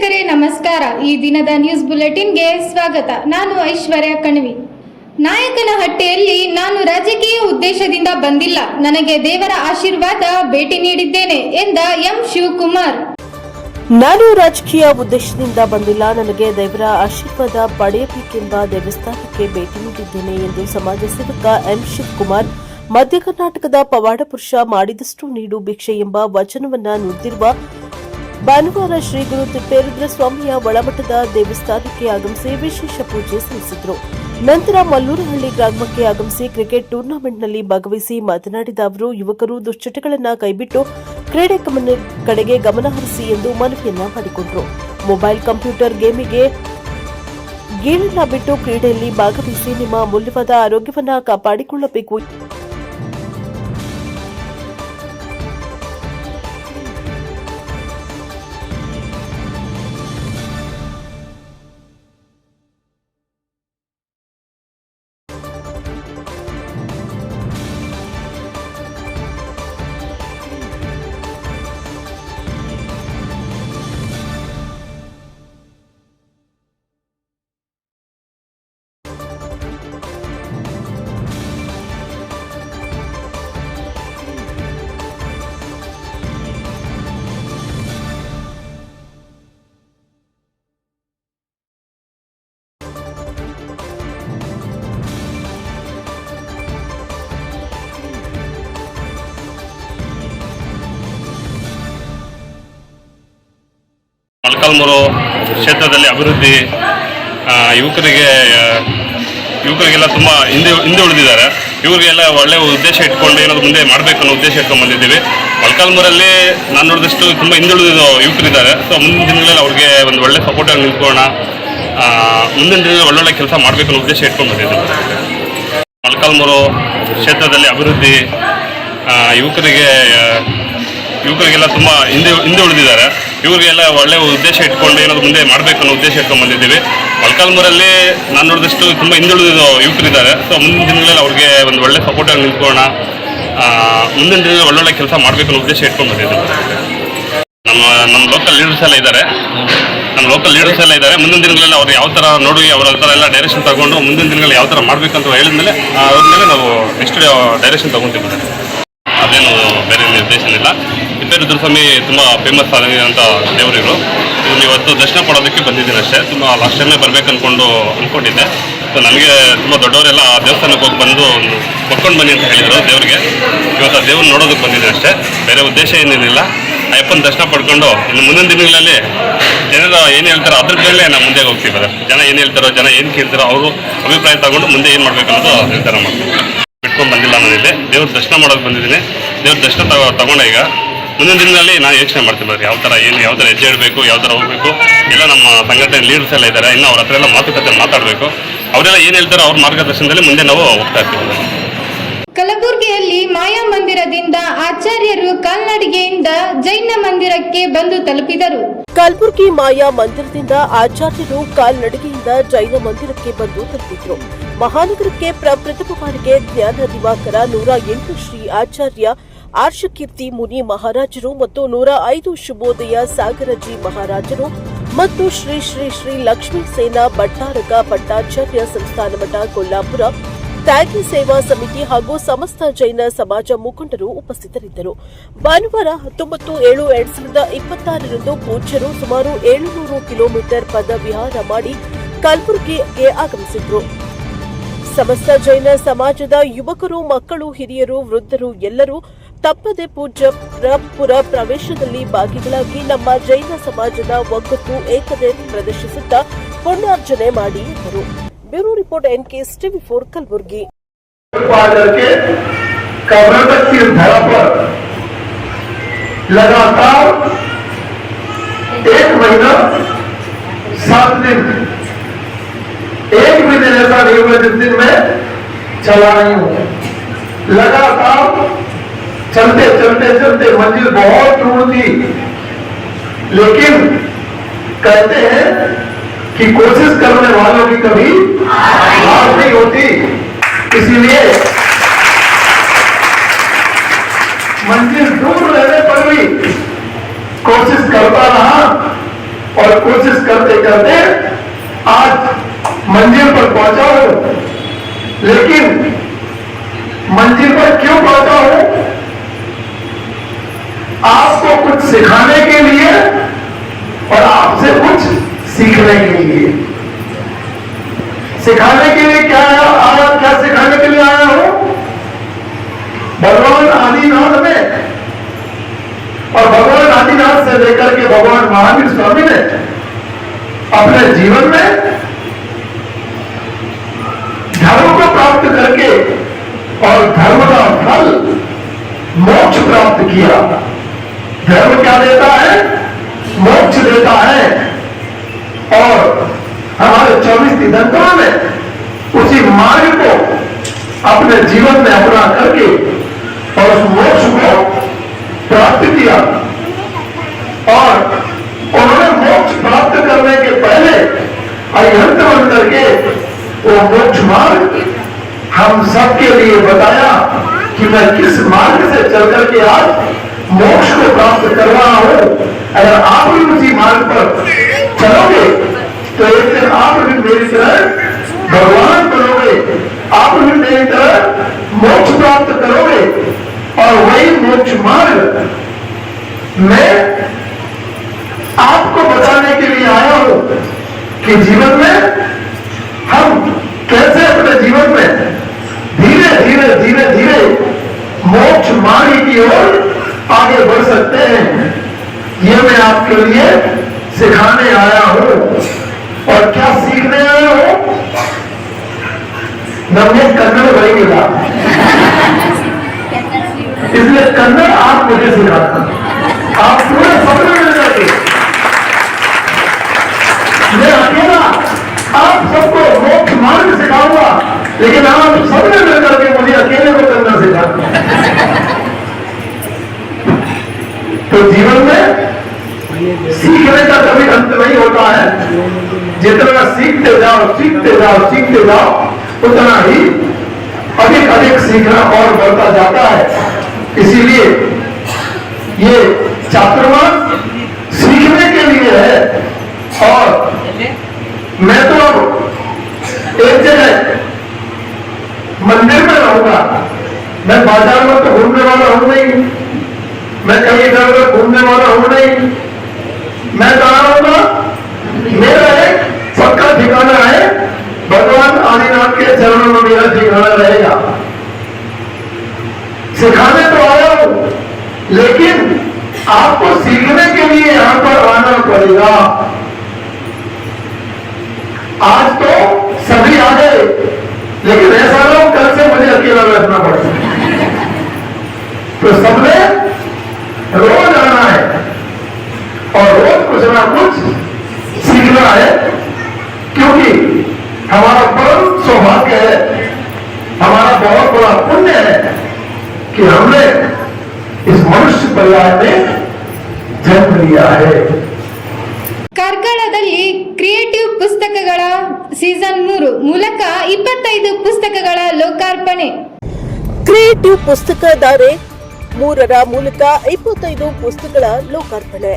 ವೀಕ್ಷಕರೇ ನಮಸ್ಕಾರ. ಈ ದಿನದ ನ್ಯೂಸ್ ಬುಲೆಟಿನ್ಗೆ ಸ್ವಾಗತ. ನಾನು ಐಶ್ವರ್ಯ ಕಣವಿ. ನಾಯಕನಹಟ್ಟಿಯಲ್ಲಿ ನಾನು ರಾಜಕೀಯ ಉದ್ದೇಶದಿಂದ ಬಂದಿಲ್ಲ, ನನಗೆ ದೇವರ ಆಶೀರ್ವಾದ ಭೇಟಿ ನೀಡಿದ್ದೇನೆ ಎಂದ ಎಂ ಶಿವಕುಮಾರ್. ನಾನು ರಾಜಕೀಯ ಉದ್ದೇಶದಿಂದ ಬಂದಿಲ್ಲ, ನನಗೆ ದೇವರ ಆಶೀರ್ವಾದ ಪಡೆಯಬೇಕೆಂಬ ದೇವಸ್ಥಾನಕ್ಕೆ ಭೇಟಿ ನೀಡಿದ್ದೇನೆ ಎಂದು ಸಮಾಜ ಸೇವಕ ಎಂ ಶಿವಕುಮಾರ್ ಮಧ್ಯ ಕರ್ನಾಟಕದ ಪವಾಡ ಪುರುಷ ಮಾಡಿದಷ್ಟು ನೀಡು ಭಿಕ್ಷೆ ಎಂಬ ವಚನವನ್ನ ನುಡಿದಿರುವ ಭಾನುವಾರ ಶ್ರೀ ಗುರು ತಿಪ್ಪೇರುದ್ರ ಸ್ವಾಮಿಯ ಒಳಮಠದ ದೇವಸ್ಥಾನಕ್ಕೆ ಆಗಮಿಸಿ ವಿಶೇಷ ಪೂಜೆ ಸಲ್ಲಿಸಿದರು. ನಂತರ ಮಲ್ಲೂರಹಳ್ಳಿ ಗ್ರಾಮಕ್ಕೆ ಆಗಮಿಸಿ ಕ್ರಿಕೆಟ್ ಟೂರ್ನಮೆಂಟ್ನಲ್ಲಿ ಭಾಗವಹಿಸಿ ಮಾತನಾಡಿದ ಅವರು, ಯುವಕರು ದುಶ್ಚಟಗಳನ್ನು ಕೈಬಿಟ್ಟು ಕ್ರೀಡೆ ಕಡೆಗೆ ಗಮನ ಹರಿಸಿ ಎಂದು ಮನವಿಯನ್ನ ಮಾಡಿಕೊಂಡರು. ಮೊಬೈಲ್ ಕಂಪ್ಯೂಟರ್ ಗೇಮಿಗೆ ಗೀಳನ್ನ ಬಿಟ್ಟು ಕ್ರೀಡೆಯಲ್ಲಿ ಭಾಗವಹಿಸಿ ನಿಮ್ಮ ಅಮೂಲ್ಯವಾದ ಆರೋಗ್ಯವನ್ನ ಕಾಪಾಡಿಕೊಳ್ಳಬೇಕು. ಮೊಳಕಾಲ್ಮೂರು ಕ್ಷೇತ್ರದಲ್ಲಿ ಅಭಿವೃದ್ಧಿ ಯುವಕರಿಗೆಲ್ಲ ತುಂಬ ಹಿಂದೆ ಉಳಿದಿದ್ದಾರೆ. ಇವರಿಗೆಲ್ಲ ಒಳ್ಳೆಯ ಉದ್ದೇಶ ಇಟ್ಕೊಂಡು ಏನಾದರೂ ಮುಂದೆ ಮಾಡಬೇಕು ಅನ್ನೋ ಉದ್ದೇಶ ಇಟ್ಕೊಂಡು ಬಂದಿದ್ದೀವಿ. ಮೊಳಕಾಲ್ಮೂರಲ್ಲಿ ನಾನು ನೋಡಿದಷ್ಟು ತುಂಬ ಹಿಂದುಳಿದ ಯುವಕರಿದ್ದಾರೆ. ಸೊ ಮುಂದಿನ ದಿನಗಳಲ್ಲಿ ಅವ್ರಿಗೆ ಒಂದು ಒಳ್ಳೆ ಸಪೋರ್ಟಾಗಿ ನಿಂತ್ಕೊಳ್ಳೋಣ, ಮುಂದಿನ ದಿನಗಳಲ್ಲಿ ಒಳ್ಳೊಳ್ಳೆ ಕೆಲಸ ಮಾಡಬೇಕು ಅನ್ನೋ ಉದ್ದೇಶ ಇಟ್ಕೊಂಡು ಬಂದಿದ್ದೀವಿ. ಮೊಳಕಾಲ್ಮೂರು ಕ್ಷೇತ್ರದಲ್ಲಿ ಅಭಿವೃದ್ಧಿ ಯುವಕರಿಗೆಲ್ಲ ತುಂಬ ಹಿಂದೆ ಉಳಿದಿದ್ದಾರೆ. ಇವರಿಗೆಲ್ಲ ಒಳ್ಳೆಯ ಉದ್ದೇಶ ಇಟ್ಕೊಂಡು ಏನಾದರೂ ಮುಂದೆ ಮಾಡಬೇಕು ಅನ್ನೋ ಉದ್ದೇಶ ಇಟ್ಕೊಂಡು ಬಂದಿದ್ದೀವಿ. ಮೊಳಕಾಲ್ಮೂರಲ್ಲಿ ನಾನು ನೋಡಿದಷ್ಟು ತುಂಬ ಹಿಂದುಳಿದ ಯುವಕರಿದ್ದಾರೆ. ಸೊ ಮುಂದಿನ ದಿನಗಳಲ್ಲಿ ಅವ್ರಿಗೆ ಒಂದು ಒಳ್ಳೆ ಸಪೋರ್ಟಾಗಿ ನಿಂತ್ಕೊಳ್ಳೋಣ, ಮುಂದಿನ ದಿನಗಳಲ್ಲಿ ಒಳ್ಳೊಳ್ಳೆ ಕೆಲಸ ಮಾಡಬೇಕು ಅನ್ನೋ ಉದ್ದೇಶ ಇಟ್ಕೊಂಡು ಬಂದಿದ್ದೀವಿ. ನಮ್ಮ ಲೋಕಲ್ ಲೀಡರ್ಸ್ ಎಲ್ಲ ಇದ್ದಾರೆ. ಮುಂದಿನ ದಿನಗಳಲ್ಲಿ ಅವ್ರು ಯಾವ ಥರ ನೋಡಿ ಅವ್ರ ಥರ ಎಲ್ಲ ಡೈರೆಕ್ಷನ್ ತಗೊಂಡು ಮುಂದಿನ ದಿನಗಳಲ್ಲಿ ಯಾವ ಥರ ಮಾಡಬೇಕಂತ ಹೇಳಿದ್ಮೇಲೆ ಅವ್ರ ಮೇಲೆ ನಾವು ನೆಕ್ಸ್ಟ್ ಡೈರೆಕ್ಷನ್ ತೊಗೊತೀವಿ. ಅದೇನು ಬೇರೆ ನಿರ್ದೇಶನ ಇಲ್ಲ. ತಿಪ್ಪೇರುದ್ರ ಸ್ವಾಮಿ ತುಂಬ ಫೇಮಸ್ ಆಗಿರೋಂಥ ದೇವರಿಗಳು. ಇದನ್ನು ಇವತ್ತು ದರ್ಶನ ಪಡೋದಕ್ಕೆ ಬಂದಿದ್ದೀನಿ ಅಷ್ಟೇ. ತುಂಬ ಲಾಸ್ಟ್ ಟೈಮೇ ಬರಬೇಕು ಅಂದ್ಕೊಂಡಿದ್ದೆ. ಸೊ ನನಗೆ ತುಂಬ ದೊಡ್ಡವರೆಲ್ಲ ದೇವಸ್ಥಾನಕ್ಕೆ ಹೋಗಿ ಬಂದು ಕೊಟ್ಕೊಂಡು ಬನ್ನಿ ಅಂತ ಹೇಳಿದರು ದೇವರಿಗೆ. ಇವತ್ತು ಆ ದೇವ್ರು ನೋಡೋದಕ್ಕೆ ಬಂದಿದ್ದೀನಿ ಅಷ್ಟೇ, ಬೇರೆ ಉದ್ದೇಶ ಏನೇನಿಲ್ಲ. ಅಯ್ಯಪ್ಪನ ದರ್ಶನ ಪಡ್ಕೊಂಡು ಇನ್ನು ಮುಂದಿನ ದಿನಗಳಲ್ಲಿ ಜನರು ಏನು ಹೇಳ್ತಾರೋ ಅದ್ರ ಮೇಲೆ ನಾವು ಮುಂದೆ ಹೋಗ್ತೀವಿ. ಜನ ಏನು ಹೇಳ್ತಾರೋ, ಜನ ಏನು ಕೇಳ್ತಾರೋ ಅವರು ಅಭಿಪ್ರಾಯ ತಗೊಂಡು ಮುಂದೆ ಏನು ಮಾಡಬೇಕು ಅನ್ನೋದು ನಿರ್ಧಾರ ಮಾಡ್ತೀವಿ. ಬಿಟ್ಕೊಂಡು ಬಂದಿಲ್ಲ, ನಾನಿಲ್ಲಿ ದೇವ್ರ ದರ್ಶನ ಮಾಡೋಕ್ಕೆ ಬಂದಿದ್ದೀನಿ. ದೇವ್ರ ದರ್ಶನ ತಗೊಂಡೆ ಈಗ ಮುಂದಿನ ದಿನದಲ್ಲಿ ನಾನು ಯೋಚನೆ ಮಾಡ್ತೀನಿ ಯಾವ ಥರ ಹೆಜ್ಜೆ ಇಡಬೇಕು, ಯಾವ ಥರ ಹೋಗಬೇಕು. ಎಲ್ಲ ನಮ್ಮ ಸಂಘಟನೆ ಲೀಡರ್ಸ್ ಎಲ್ಲ ಇದ್ದಾರೆ, ಇನ್ನು ಅವ್ರ ಹತ್ರ ಎಲ್ಲ ಮಾತಾಡಬೇಕು. ಅವರೆಲ್ಲ ಏನು ಹೇಳ್ತಾರೋ ಅವ್ರ ಮಾರ್ಗದರ್ಶನದಲ್ಲಿ ಮುಂದೆ ನಾವು ಹೋಗ್ತಾ ಇರ್ತೀವಿ. ಕಲಬುರಗಿಯಲ್ಲಿ ಮಾಯಾ ಮಂದಿರದಿಂದ ಆಚಾರ್ಯರು ಕಾಲ್ನಡಿಗೆಯಿಂದ ಜೈನ ಮಂದಿರಕ್ಕೆ ಬಂದು ತಲುಪಿದರು. ಕಲಬುರಗಿ ಮಾಯಾ ಮಂದಿರದಿಂದ ಆಚಾರ್ಯರು ಕಾಲ್ನಡಿಗೆಯಿಂದ ಜೈನ ಮಂದಿರಕ್ಕೆ ಬಂದು ತಲುಪಿದರು. ಮಹಾನಗರಕ್ಕೆ ಪ್ರಥಮ ಬಾರಿಗೆ ಜ್ಞಾನ ದಿವಾಕರ 108 ಶ್ರೀ ಆಚಾರ್ಯ ಆರ್ಷಕೀರ್ತಿ ಮುನಿ ಮಹಾರಾಜರು ಮತ್ತು 105 ಶುಭೋದಯ ಸಾಗರಜಿ ಮಹಾರಾಜರು ಮತ್ತು ಶ್ರೀ ಶ್ರೀ ಶ್ರೀ ಲಕ್ಷ್ಮೀ ಸೇನಾ ಭಟ್ಟಾರಕ ಭಟ್ಟಾಚಾರ್ಯ ಸಂಸ್ಥಾನ ಮಠ ಕೊಲ್ಲಾಪುರ ತ್ಯಾಗಿ ಸೇವಾ ಸಮಿತಿ ಹಾಗೂ ಸಮಸ್ತ ಜೈನ ಸಮಾಜ ಮುಖಂಡರು ಉಪಸ್ಥಿತರಿದ್ದರು. ಭಾನುವಾರ 19/7/2026ರಂದು ಪೂಜ್ಯರು ಸುಮಾರು 700 ಕಿಲೋಮೀಟರ್ ಪದವಿಹಾರ ಮಾಡಿ ಕಲಬುರಗಿಗೆ ಆಗಮಿಸಿದ್ರು. ಸಮಸ್ತ ಜೈನ ಸಮಾಜದ ಯುವಕರು, ಮಕ್ಕಳು, ಹಿರಿಯರು, ವೃದ್ಧರು ಎಲ್ಲರೂ ತಪ್ಪದೆ ಪೂಜ್ಯಪುರ ಪ್ರವೇಶದಲ್ಲಿ ಭಾಗಿಗಳಾಗಿ ನಮ್ಮ ಜೈನ ಸಮಾಜದ ಒಗ್ಗಟ್ಟು ಏಕತೆ ಪ್ರದರ್ಶಿಸುತ್ತಾ ಪುಣ್ಯಾರ್ಜನೆ ಮಾಡಿ ಎಂದರು. Bureau report NKS TV4 Kalaburagi. Karnataka की धरा पर लगातार 1 महीना 7 दिन, एक भी दिन ऐसा नहीं हुआ जिस दिन में चला नहीं हूं। लगातार चलते चलते चलते मंजिल बहुत दूर थी, लेकिन कहते हैं कि कोशिश करने वालों की कभी हार नहीं होती। इसीलिए मंजिल दूर रहने पर भी कोशिश करता रहा और कुछ करते आज मंजिल पर पहुंचा हूं। लेकिन मंजिल पर क्यों पहुंचा हूं? आपको कुछ सिखाने के लिए और आपसे कुछ सीखने के लिए। सिखाने के लिए क्या आया? क्या सिखाने के लिए आया हूं? भगवान आदिनाथ ने और भगवान आदिनाथ से लेकर के भगवान महावीर स्वामी ने अपने जीवन में धर्म को प्राप्त करके और धर्म का फल मोक्ष प्राप्त किया। धर्म क्या देता है? मोक्ष देता है। और हमारे 24 तीर्थंकरों ने उसी मार्ग को अपने जीवन में अपना करके और उस मोक्ष को प्राप्त किया। और उन्होंने मोक्ष प्राप्त करने के पहले अरिहंत बन करके वो मोक्ष मार्ग हम सबके लिए बताया कि मैं किस मार्ग से चल करके आज मोक्ष को प्राप्त कर रहा हूं। अगर आप भी उसी मार्ग पर चलोगे तो एक दिन आप भी मेरी तरह भगवान बनोगे, आप भी मेरी तरह मोक्ष प्राप्त करोगे। और वही मोक्ष मार्ग मैं आपको बताने के लिए आया हूं कि जीवन में हम कैसे अपने जीवन में धीरे धीरे धीरे धीरे मोक्ष मार्ग की ओर आगे बढ़ सकते हैं। ये मैं आपके लिए सिखाने आया हूं। और क्या सीखने आया हूं? नम्य कन्नड़ बनेगा, इसलिए कन्नड़ आप मुझे सिखाना। आप पूरे सपने मिल जाते, मैं अकेला आप सबको मोक्ष मार्ग सिखाऊंगा, लेकिन आप सबने मिल करके मुझे अकेले को करना सिखाना। तो जीवन में सीखने का कभी अंत नहीं होता है। जितना सीखते जाओ सीखते जाओ सीखते जाओ उतना ही अधिक अधिक सीखना और बढ़ता जाता है। इसीलिए ये चातुर्मास सीखने के लिए है। और मैं तो एक जगह मंदिर में रहूंगा, मैं बाजार में तो घूमने वाला हूं नहीं, मैं कहीं इधर उधर घूमने वाला हूं नहीं। मैं कहा रहूंगा, मेरा एक पक्का ठिकाना है, भगवान आदिनाथ के चरणों में मेरा ठिकाना रहेगा। सिखाने तो आया हूं, लेकिन आपको सीखने के लिए यहां पर आना पड़ेगा। आज तो सभी आ गए, लेकिन ऐसा लोग कल से मुझे अकेला बैठना पड़ेगा। तो सबने रोज आना है और रोज कुछ ना कुछ सीखना है, क्योंकि हमारा परम सौभाग्य है, हमारा बहुत बड़ा पुण्य है कि हमने इस मनुष्य परिवार में जन्म लिया है। ಕಾರ್ಕಳದಲ್ಲಿ ಕ್ರಿಯೇಟಿವ್ ಪುಸ್ತಕಗಳ ಸೀಸನ್ 3 ಮೂಲಕ 25 ಪುಸ್ತಕಗಳ ಲೋಕಾರ್ಪಣೆ. ಕ್ರಿಯೇಟಿವ್ ಪುಸ್ತಕಧಾರೆ 3ರ ಮೂಲಕ 25 ಪುಸ್ತಕಗಳ ಲೋಕಾರ್ಪಣೆ.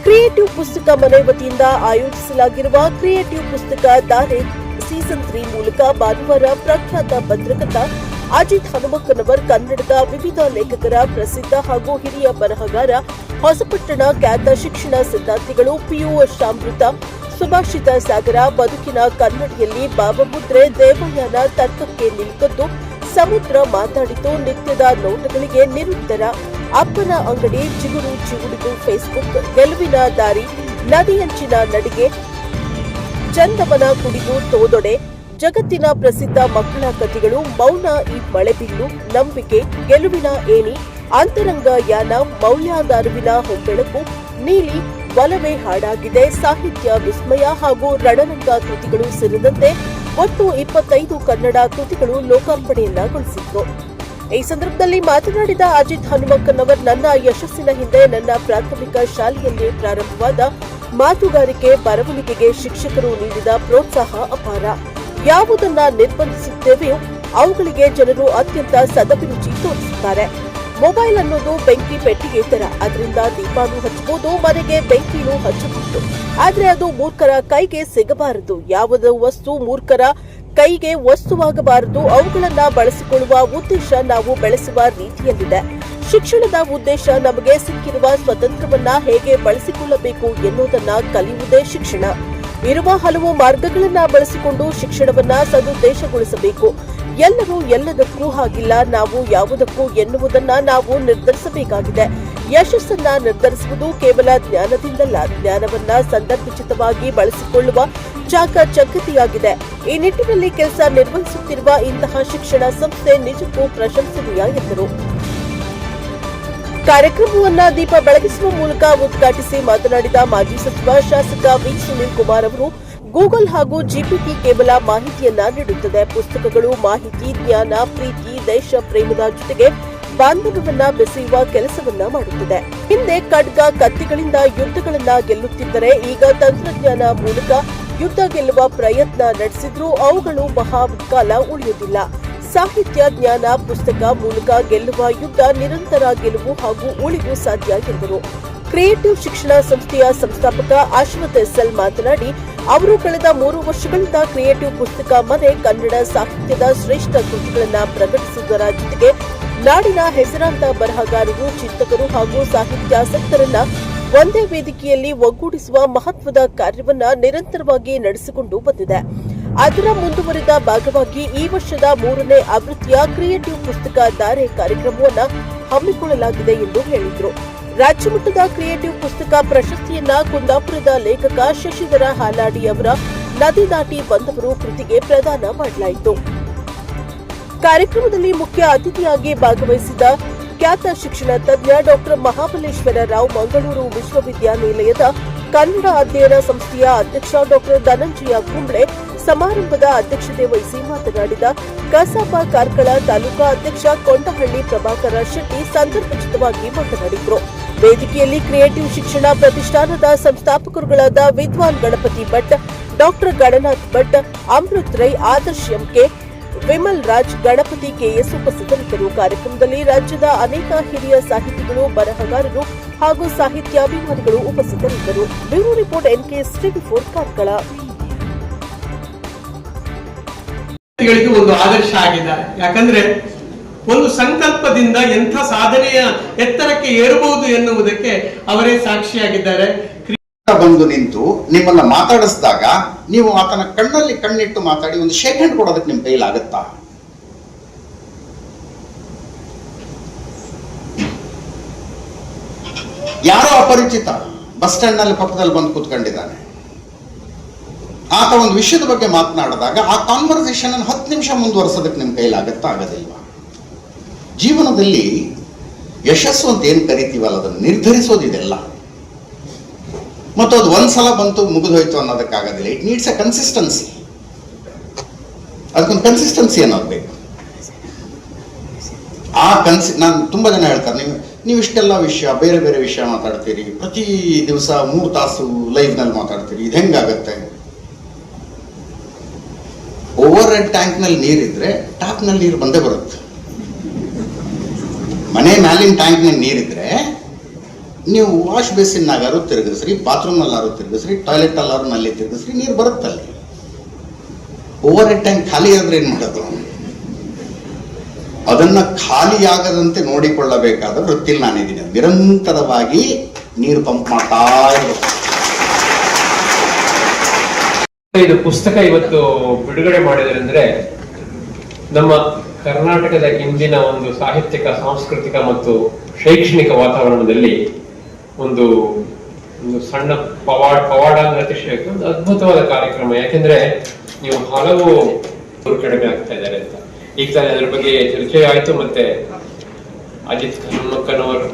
ಕ್ರಿಯೇಟಿವ್ ಪುಸ್ತಕ ಮನೆ ವತಿಯಿಂದ ಆಯೋಜಿಸಲಾಗಿರುವ ಕ್ರಿಯೇಟಿವ್ ಪುಸ್ತಕ ಧಾರೆ ಸೀಸನ್ 3 ಮೂಲಕ ಭಾನುವಾರ ಪ್ರಖ್ಯಾತ ಪತ್ರಕರ್ತ ಅಜಿತ್ ಹನುಮಕ್ಕನವರ್, ಕನ್ನಡದ ವಿವಿಧ ಲೇಖಕರ, ಪ್ರಸಿದ್ಧ ಹಾಗೂ ಹಿರಿಯ ಬರಹಗಾರ, ಹೊಸಪಟ್ಟಣ ಖ್ಯಾತ ಶಿಕ್ಷಣ ಸಿದ್ಧಾಂತಿಗಳು ಪಿಯು ಶಾಮೃತ, ಸುಭಾಷಿತ ಸಾಗರ, ಬದುಕಿನ ಕನ್ನಡಿಯಲ್ಲಿ ಭಾವಮುದ್ರೆ, ದೇವಯಾನ, ತರ್ಕಕ್ಕೆ ನಿಂತದ್ದು, ಸಮುದ್ರ ಮಾತಾಡಿತು, ನಿತ್ಯದ ನೋಟಗಳಿಗೆ ನಿರುತ್ತರ, ಅಪ್ಪನ ಅಂಗಡಿ, ಜಿಗುರು ಚಿಗುಡಿದು, ಫೇಸ್ಬುಕ್, ಗೆಲುವಿನ ದಾರಿ, ನದಿಯಂಚಿನ ನಡಿಗೆ, ಚಂದವನ ಕುಡಿದು ತೋದೊಡೆ, ಜಗತ್ತಿನ ಪ್ರಸಿದ್ಧ ಮಕ್ಕಳ ಕಥೆಗಳು, ಮೌನ ಈ ಮಳೆಬಿಲ್ಲು, ನಂಬಿಕೆ, ಗೆಲುವಿನ ಏಣಿ, ಅಂತರಂಗ ಯಾನ, ಮೌಲ್ಯಾಧಾರವಿನ ಹೊಂಬೆಳಕು, ನೀಲಿ, ಒಲವೇ ಹಾಡಾಗಿದೆ, ಸಾಹಿತ್ಯ ವಿಸ್ಮಯ ಹಾಗೂ ರಣರಂಗ ಕೃತಿಗಳು ಸೇರಿದಂತೆ ಒಟ್ಟು 25 ಕನ್ನಡ ಕೃತಿಗಳು ಲೋಕಾರ್ಪಣೆಯನ್ನಗೊಳಿಸಿದ್ರು. ಈ ಸಂದರ್ಭದಲ್ಲಿ ಮಾತನಾಡಿದ ಅಜಿತ್ ಹನುಮಕ್ಕನವರ್, ನನ್ನ ಯಶಸ್ಸಿನ ಹಿಂದೆ ನನ್ನ ಪ್ರಾಥಮಿಕ ಶಾಲೆಯಲ್ಲಿ ಪ್ರಾರಂಭವಾದ ಮಾತುಗಾರಿಕೆ, ಬರವಣಿಗೆಗೆ ಶಿಕ್ಷಕರು ನೀಡಿದ ಪ್ರೋತ್ಸಾಹ ಅಪಾರ. ಯಾವುದನ್ನ ನಿರ್ಬಂಧಿಸುತ್ತೇವೆಯೋ ಅವುಗಳಿಗೆ ಜನರು ಅತ್ಯಂತ ಸದಭಿರುಚಿ ತೋರಿಸುತ್ತಾರೆ. ಮೊಬೈಲ್ ಅನ್ನೋದು ಬೆಂಕಿ ಪೆಟ್ಟಿಗೆ ತರ, ಅದರಿಂದ ದೀಪಾನು ಹಚ್ಚಬಹುದು, ಮನೆಗೆ ಬೆಂಕಿನೂ ಹಚ್ಚಬಹುದು. ಆದ್ರೆ ಅದು ಮೂರ್ಖರ ಕೈಗೆ ಸಿಗಬಾರದು. ಯಾವುದೇ ವಸ್ತು ಮೂರ್ಖರ ಕೈಗೆ ವಸ್ತುವಾಗಬಾರದು. ಅವುಗಳನ್ನ ಬಳಸಿಕೊಳ್ಳುವ ಉದ್ದೇಶ ನಾವು ಬೆಳೆಸುವ ರೀತಿಯಲ್ಲಿದೆ. ಶಿಕ್ಷಣದ ಉದ್ದೇಶ ನಮಗೆ ಸಿಕ್ಕಿರುವ ಸ್ವತಂತ್ರವನ್ನ ಹೇಗೆ ಬಳಸಿಕೊಳ್ಳಬೇಕು ಎನ್ನುವುದನ್ನ ಕಲಿಯುವುದೇ ಶಿಕ್ಷಣ. ಇರುವ ಹಲವು ಮಾರ್ಗಗಳನ್ನ ಬಳಸಿಕೊಂಡು ಶಿಕ್ಷಣವನ್ನ ಸದುದ್ದೇಶಗೊಳಿಸಬೇಕು. ಎಲ್ಲರೂ ಎಲ್ಲದಕ್ಕೂ ಹಾಗಿಲ್ಲ, ನಾವು ಯಾವುದಕ್ಕೂ ಎನ್ನುವುದನ್ನ ನಾವು ನಿರ್ಧರಿಸಬೇಕಾಗಿದೆ. ಯಶಸ್ಸನ್ನ ನಿರ್ಧರಿಸುವುದು ಕೇವಲ ಜ್ಞಾನದಿಂದಲ್ಲ, ಜ್ಞಾನವನ್ನ ಸಂದರ್ಭೋಚಿತವಾಗಿ ಬಳಸಿಕೊಳ್ಳುವ ಚಾಕಚಕ್ಯತೆಯಾಗಿದೆ. ಈ ನಿಟ್ಟಿನಲ್ಲಿ ಕೆಲಸ ನಿರ್ವಹಿಸುತ್ತಿರುವ ಇಂತಹ ಶಿಕ್ಷಣ ಸಂಸ್ಥೆ ನಿಜಕ್ಕೂ ಪ್ರಶಂಸನೀಯ ಎಂದರು. ಕಾರ್ಯಕ್ರಮವನ್ನ ದೀಪ ಬೆಳಗಿಸುವ ಮೂಲಕ ಉದ್ಘಾಟಿಸಿ ಮಾತನಾಡಿದ ಮಾಜಿ ಸಚಿವ ಶಾಸಕ ವಿ ಸುನೀಲ್ ಕುಮಾರ್ ಅವರು, ಗೂಗಲ್ ಹಾಗೂ ಜಿಪಿಟಿ ಕೇವಲ ಮಾಹಿತಿಯನ್ನ ನೀಡುತ್ತದೆ. ಪುಸ್ತಕಗಳು ಮಾಹಿತಿ, ಜ್ಞಾನ, ಪ್ರೀತಿ, ದೇಶ ಪ್ರೇಮದ ಜೊತೆಗೆ ಬಾಂಧವ್ಯವನ್ನ ಬೆಸೆಯುವ ಕೆಲಸವನ್ನ ಮಾಡುತ್ತದೆ. ಹಿಂದೆ ಖಡ್ಗ, ಕತ್ತಿಗಳಿಂದ ಯುದ್ಧಗಳನ್ನ ಗೆಲ್ಲುತ್ತಿದ್ದರೆ ಈಗ ತಂತ್ರಜ್ಞಾನ ಮೂಲಕ ಯುದ್ಧ ಗೆಲ್ಲುವ ಪ್ರಯತ್ನ ನಡೆಸಿದ್ರೂ ಅವುಗಳು ಬಹುಕಾಲ ಉಳಿಯುವುದಿಲ್ಲ. ಸಾಹಿತ್ಯ, ಜ್ಞಾನ, ಪುಸ್ತಕ ಮೂಲಕ ಗೆಲ್ಲುವ ಯುದ್ಧ ನಿರಂತರ ಗೆಲುವು ಹಾಗೂ ಉಳಿವು ಸಾಧ್ಯ ಎಂದರು. ಕ್ರಿಯೇಟಿವ್ ಶಿಕ್ಷಣ ಸಂಸ್ಥೆಯ ಸಂಸ್ಥಾಪಕ ಅಶ್ವಥ್ ಎಸ್ಎಲ್ ಮಾತನಾಡಿ, ಅವರು ಕಳೆದ 3 ವರ್ಷಗಳಿಂದ ಕ್ರಿಯೇಟಿವ್ ಪುಸ್ತಕ ಮನೆ ಕನ್ನಡ ಸಾಹಿತ್ಯದ ಶ್ರೇಷ್ಠ ಕೃತಿಗಳನ್ನು ಪ್ರಕಟಿಸುವುದರ ಜೊತೆಗೆ ನಾಡಿನ ಹೆಸರಾಂತ ಬರಹಗಾರರು, ಚಿಂತಕರು ಹಾಗೂ ಸಾಹಿತ್ಯಾಸಕ್ತರನ್ನ ಒಂದೇ ವೇದಿಕೆಯಲ್ಲಿ ಒಗ್ಗೂಡಿಸುವ ಮಹತ್ವದ ಕಾರ್ಯವನ್ನ ನಿರಂತರವಾಗಿ ನಡೆಸಿಕೊಂಡು ಬಂದಿದೆ. ಅದರ ಮುಂದುವರಿದ ಭಾಗವಾಗಿ ಈ ವರ್ಷದ 3ನೇ ಆವೃತ್ತಿಯ ಕ್ರಿಯೇಟಿವ್ ಪುಸ್ತಕ ಧಾರೆ ಕಾರ್ಯಕ್ರಮವನ್ನು ಹಮ್ಮಿಕೊಳ್ಳಲಾಗಿದೆ ಎಂದು ಹೇಳಿದರು. ರಾಜ್ಯಮಟ್ಟದ ಕ್ರಿಯೇಟಿವ್ ಪುಸ್ತಕ ಪ್ರಶಸ್ತಿಯನ್ನ ಕುಂದಾಪುರದ ಲೇಖಕ ಶಶಿಧರ ಹಾಲಾಡಿ ಅವರ ನದಿ ದಾಟಿ ಬಂದವರು ಕೃತಿಗೆ ಪ್ರದಾನ ಮಾಡಲಾಯಿತು. ಕಾರ್ಯಕ್ರಮದಲ್ಲಿ ಮುಖ್ಯ ಅತಿಥಿಯಾಗಿ ಭಾಗವಹಿಸಿದ ಖ್ಯಾತ ಶಿಕ್ಷಣ ತಜ್ಞ ಡಾಕ್ಟರ್ ಮಹಾಬಲೇಶ್ವರ ರಾವ್, ಮಂಗಳೂರು ವಿಶ್ವವಿದ್ಯಾನಿಲಯದ ಕನ್ನಡ ಅಧ್ಯಯನ ಸಂಸ್ಥೆಯ ಅಧ್ಯಕ್ಷ ಡಾಕ್ಟರ್ ಧನಂಜಯ ಕುಂಬ್ಳೆ ಸಮಾರಂಭದ ಅಧ್ಯಕ್ಷತೆ ವಹಿಸಿ ಮಾತನಾಡಿದ ಕಸಾಪ ಕಾರ್ಕಳ ತಾಲೂಕಾ ಅಧ್ಯಕ್ಷ ಕೊಂಡಹಳ್ಳಿ ಪ್ರಭಾಕರ ಶೆಟ್ಟಿ ಸಂದರ್ಭೋಚಿತವಾಗಿ ಮಾತನಾಡಿದರು. ವೇದಿಕೆಯಲ್ಲಿ ಕ್ರಿಯೇಟಿವ್ ಶಿಕ್ಷಣ ಪ್ರತಿಷ್ಠಾನದ ಸಂಸ್ಥಾಪಕರುಗಳಾದ ವಿದ್ವಾನ್ Ganapati Bhat, doctor Gananath Bhat, Amrit Rai, Adarsh MK, Vimal Raj, Ganapati KS ಉಪಸ್ಥಿತರಿದ್ದರು. ಕಾರ್ಯಕ್ರಮದಲ್ಲಿ ರಾಜ್ಯದ ಅನೇಕ ಹಿರಿಯ ಸಾಹಿತಿಗಳು, ಬರಹಗಾರರು ಹಾಗೂ ಸಾಹಿತ್ಯಾಭಿಮಾನಿಗಳು ಉಪಸ್ಥಿತರಿದ್ದರು. Bureau report NKS TV4 Karkala. ಒಂದು ಆದರ್ಶ ಆಗಿದ್ದಾರೆ. ಯಾಕಂದ್ರೆ ಒಂದು ಸಂಕಲ್ಪದಿಂದ ಎಂಥ ಸಾಧನೆಯ ಎತ್ತರಕ್ಕೆ ಏರಬಹುದು ಎನ್ನುವುದಕ್ಕೆ ಅವರೇ ಸಾಕ್ಷಿಯಾಗಿದ್ದಾರೆ. ಬಂದು ನಿಂತು ನಿಮ್ಮನ್ನ ಮಾತಾಡಿಸಿದಾಗ ನೀವು ಆತನ ಕಣ್ಣಲ್ಲಿ ಕಣ್ಣಿಟ್ಟು ಮಾತಾಡಿ ಒಂದು ಶೇಕ್ ಹ್ಯಾಂಡ್ ಕೊಡೋದಕ್ಕೆ ನಿಮ್ ಕೈಲಾಗತ್ತಾ? ಯಾರೋ ಅಪರಿಚಿತ ಬಸ್ ಸ್ಟ್ಯಾಂಡ್ ನಲ್ಲಿ ಪಕ್ಕದಲ್ಲಿ ಬಂದು ಕೂತ್ಕೊಂಡಿದ್ದಾನೆ. ಆತ ಒಂದು ವಿಷಯದ ಬಗ್ಗೆ ಮಾತನಾಡಿದಾಗ ಆ ಕಾನ್ವರ್ಸೇಷನ್ 10 ನಿಮಿಷ ಮುಂದುವರಿಸೋದಕ್ಕೆ ನಿಮ್ ಕೈಲಾಗತ್ತಾ? ಆಗೋದಿಲ್ವಾ? ಜೀವನದಲ್ಲಿ ಯಶಸ್ಸು ಅಂತ ಏನ್ ಕರಿತೀವಲ್ಲ ಅದನ್ನು ನಿರ್ಧರಿಸೋದಿದೆಲ್ಲ, ಮತ್ತು ಅದು ಒಂದ್ಸಲ ಬಂತು ಮುಗಿದೋಯ್ತು ಅನ್ನೋದಕ್ಕಾಗೋದಿಲ್ಲ. It needs a consistency. ಅದಕ್ಕೊಂದು ಕನ್ಸಿಸ್ಟೆನ್ಸಿ ಅನ್ನೋದು ಬೇಕು. ನಾನು ತುಂಬಾ ಜನ ಹೇಳ್ತಾರೆ, ನೀವು ಇಷ್ಟೆಲ್ಲ ವಿಷಯ, ಬೇರೆ ಬೇರೆ ವಿಷಯ ಮಾತಾಡ್ತೀರಿ, ಪ್ರತಿ ದಿವಸ 3 ತಾಸು ಲೈವ್ ನಲ್ಲಿ ಮಾತಾಡ್ತೀರಿ, ಇದು ಹೆಂಗಾಗತ್ತೆ? ಓವರ್ ಹೆಡ್ ಟ್ಯಾಂಕ್ ನಲ್ಲಿ ನೀರಿದ್ರೆ ಟಾಪ್ ನಲ್ಲಿ ನೀರು ಬಂದೇ ಬರುತ್ತೆ. ಮನೆ ಮ್ಯಾಲಿನ ಟ್ಯಾಂಕ್ ನಲ್ಲಿ ನೀರಿದ್ರೆ ನೀವು ವಾಶ್ ಬೇಸಿನ್ನಾಗಾರು ತಿರುಗಿಸ್ರಿ, ಬಾತ್ರೂಮ್ ಅಲ್ಲಾರು ತಿರುಗಿಸ್ರಿ, ಟಾಯ್ಲೆಟ್ ಅಲ್ಲಾರು ನಲ್ಲಿ ತಿರುಗಿಸ್ರಿ, ನೀರು ಬರುತ್ತಲ್ಲಿ. ಓವರ್ ಹೆಡ್ ಟ್ಯಾಂಕ್ ಖಾಲಿ ಆದ್ರೆ ಏನ್ ಮಾಡೋದು? ಅದನ್ನ ಖಾಲಿಯಾಗದಂತೆ ನೋಡಿಕೊಳ್ಳಬೇಕಾದ ವೃತ್ತಿಲಿ ನಾನಿದ್ದೀನಿ. ನಿರಂತರವಾಗಿ ನೀರು ಪಂಪ್ ಮಾಡ್ತಾ ಇರಬೇಕು. ಇದು ಪುಸ್ತಕ ಇವತ್ತು ಬಿಡುಗಡೆ ಮಾಡಿದರೆ ಅಂದ್ರೆ ನಮ್ಮ ಕರ್ನಾಟಕದ ಇಂದಿನ ಒಂದು ಸಾಹಿತ್ಯಿಕ, ಸಾಂಸ್ಕೃತಿಕ ಮತ್ತು ಶೈಕ್ಷಣಿಕ ವಾತಾವರಣದಲ್ಲಿ ಒಂದು ಸಣ್ಣ ಪವಾಡ ಅತಿಶಯಕ್ಕೆ ಒಂದು ಅದ್ಭುತವಾದ ಕಾರ್ಯಕ್ರಮ. ಯಾಕೆಂದ್ರೆ ನೀವು ಹಲವು ಕಡಿಮೆ ಆಗ್ತಾ ಇದ್ದಾರೆ ಅಂತ ಈಗ ತಾನೇ ಅದ್ರ ಬಗ್ಗೆ ಚರ್ಚೆ ಆಯ್ತು. ಮತ್ತೆ ಅಜಿತ್ ಹನುಮಕ್ಕನವರು,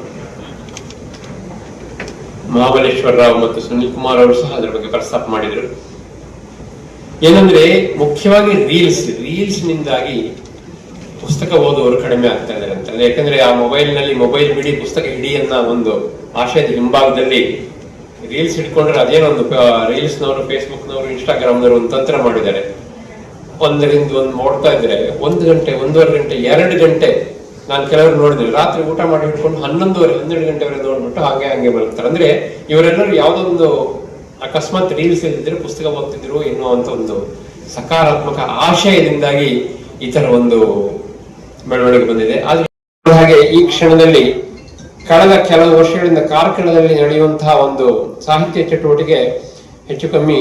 ಮಹಾಬಲೇಶ್ವರ ರಾವ್ ಮತ್ತು ಸುನೀಲ್ ಕುಮಾರ್ ಅವರು ಸಹ ಅದ್ರ ಬಗ್ಗೆ ಪ್ರಸ್ತಾಪ ಮಾಡಿದ್ರು. ಏನಂದ್ರೆ ಮುಖ್ಯವಾಗಿ ರೀಲ್ಸ್ ನಿಂದಾಗಿ ಪುಸ್ತಕ ಓದುವವರು ಕಡಿಮೆ ಆಗ್ತಾ ಇದ್ದಾರೆ ಅಂತ. ಯಾಕಂದ್ರೆ ಆ ಮೊಬೈಲ್ ಬಿಡಿ ಪುಸ್ತಕ ಹಿಡಿ ಅನ್ನೋ ಒಂದು ಆಶಯದ ಹಿಂಭಾಗದಲ್ಲಿ ರೀಲ್ಸ್ ಹಿಡ್ಕೊಂಡ್ರೆ ಅದೇನೊಂದು ರೀಲ್ಸ್ನವರು, ಫೇಸ್ಬುಕ್ನವರು, ಇನ್ಸ್ಟಾಗ್ರಾಮ್ನವರು ಒಂದು ತಂತ್ರ ಮಾಡಿದ್ದಾರೆ. ಒಂದರಿಂದ ಒಂದು ನೋಡ್ತಾ ಇದ್ರೆ 1 ಗಂಟೆ, 1.5 ಗಂಟೆ, 2 ಗಂಟೆ ನಾನು ಕೆಲವರು ನೋಡಿದ್ದೀನಿ, ರಾತ್ರಿ ಊಟ ಮಾಡಿ ಹಿಡ್ಕೊಂಡು 11:30 12 ಗಂಟೆವರೆಗೆ ನೋಡ್ಬಿಟ್ಟು ಹಂಗೆ ಮಲಗ್ತಾರೆ. ಅಂದ್ರೆ ಇವರೆಲ್ಲರೂ ಯಾವುದೊಂದು ಅಕಸ್ಮಾತ್ ರೀಲ್ಸ್ ಇದ್ದಿದ್ರೆ ಪುಸ್ತಕ ಓದ್ತಿದ್ರು ಎನ್ನುವಂತ ಒಂದು ಸಕಾರಾತ್ಮಕ ಆಶಯದಿಂದಾಗಿ ಈ ತರ ಒಂದು ಬೆಳವಣಿಗೆ ಬಂದಿದೆ. ಆದ್ರೆ ಹಾಗೆ ಈ ಕ್ಷಣದಲ್ಲಿ ಕಳೆದ ಕೆಲವು ವರ್ಷಗಳಿಂದ ಕಾರ್ಕಳದಲ್ಲಿ ನಡೆಯುವಂತಹ ಒಂದು ಸಾಹಿತ್ಯ ಚಟುವಟಿಕೆ ಹೆಚ್ಚು ಕಮ್ಮಿ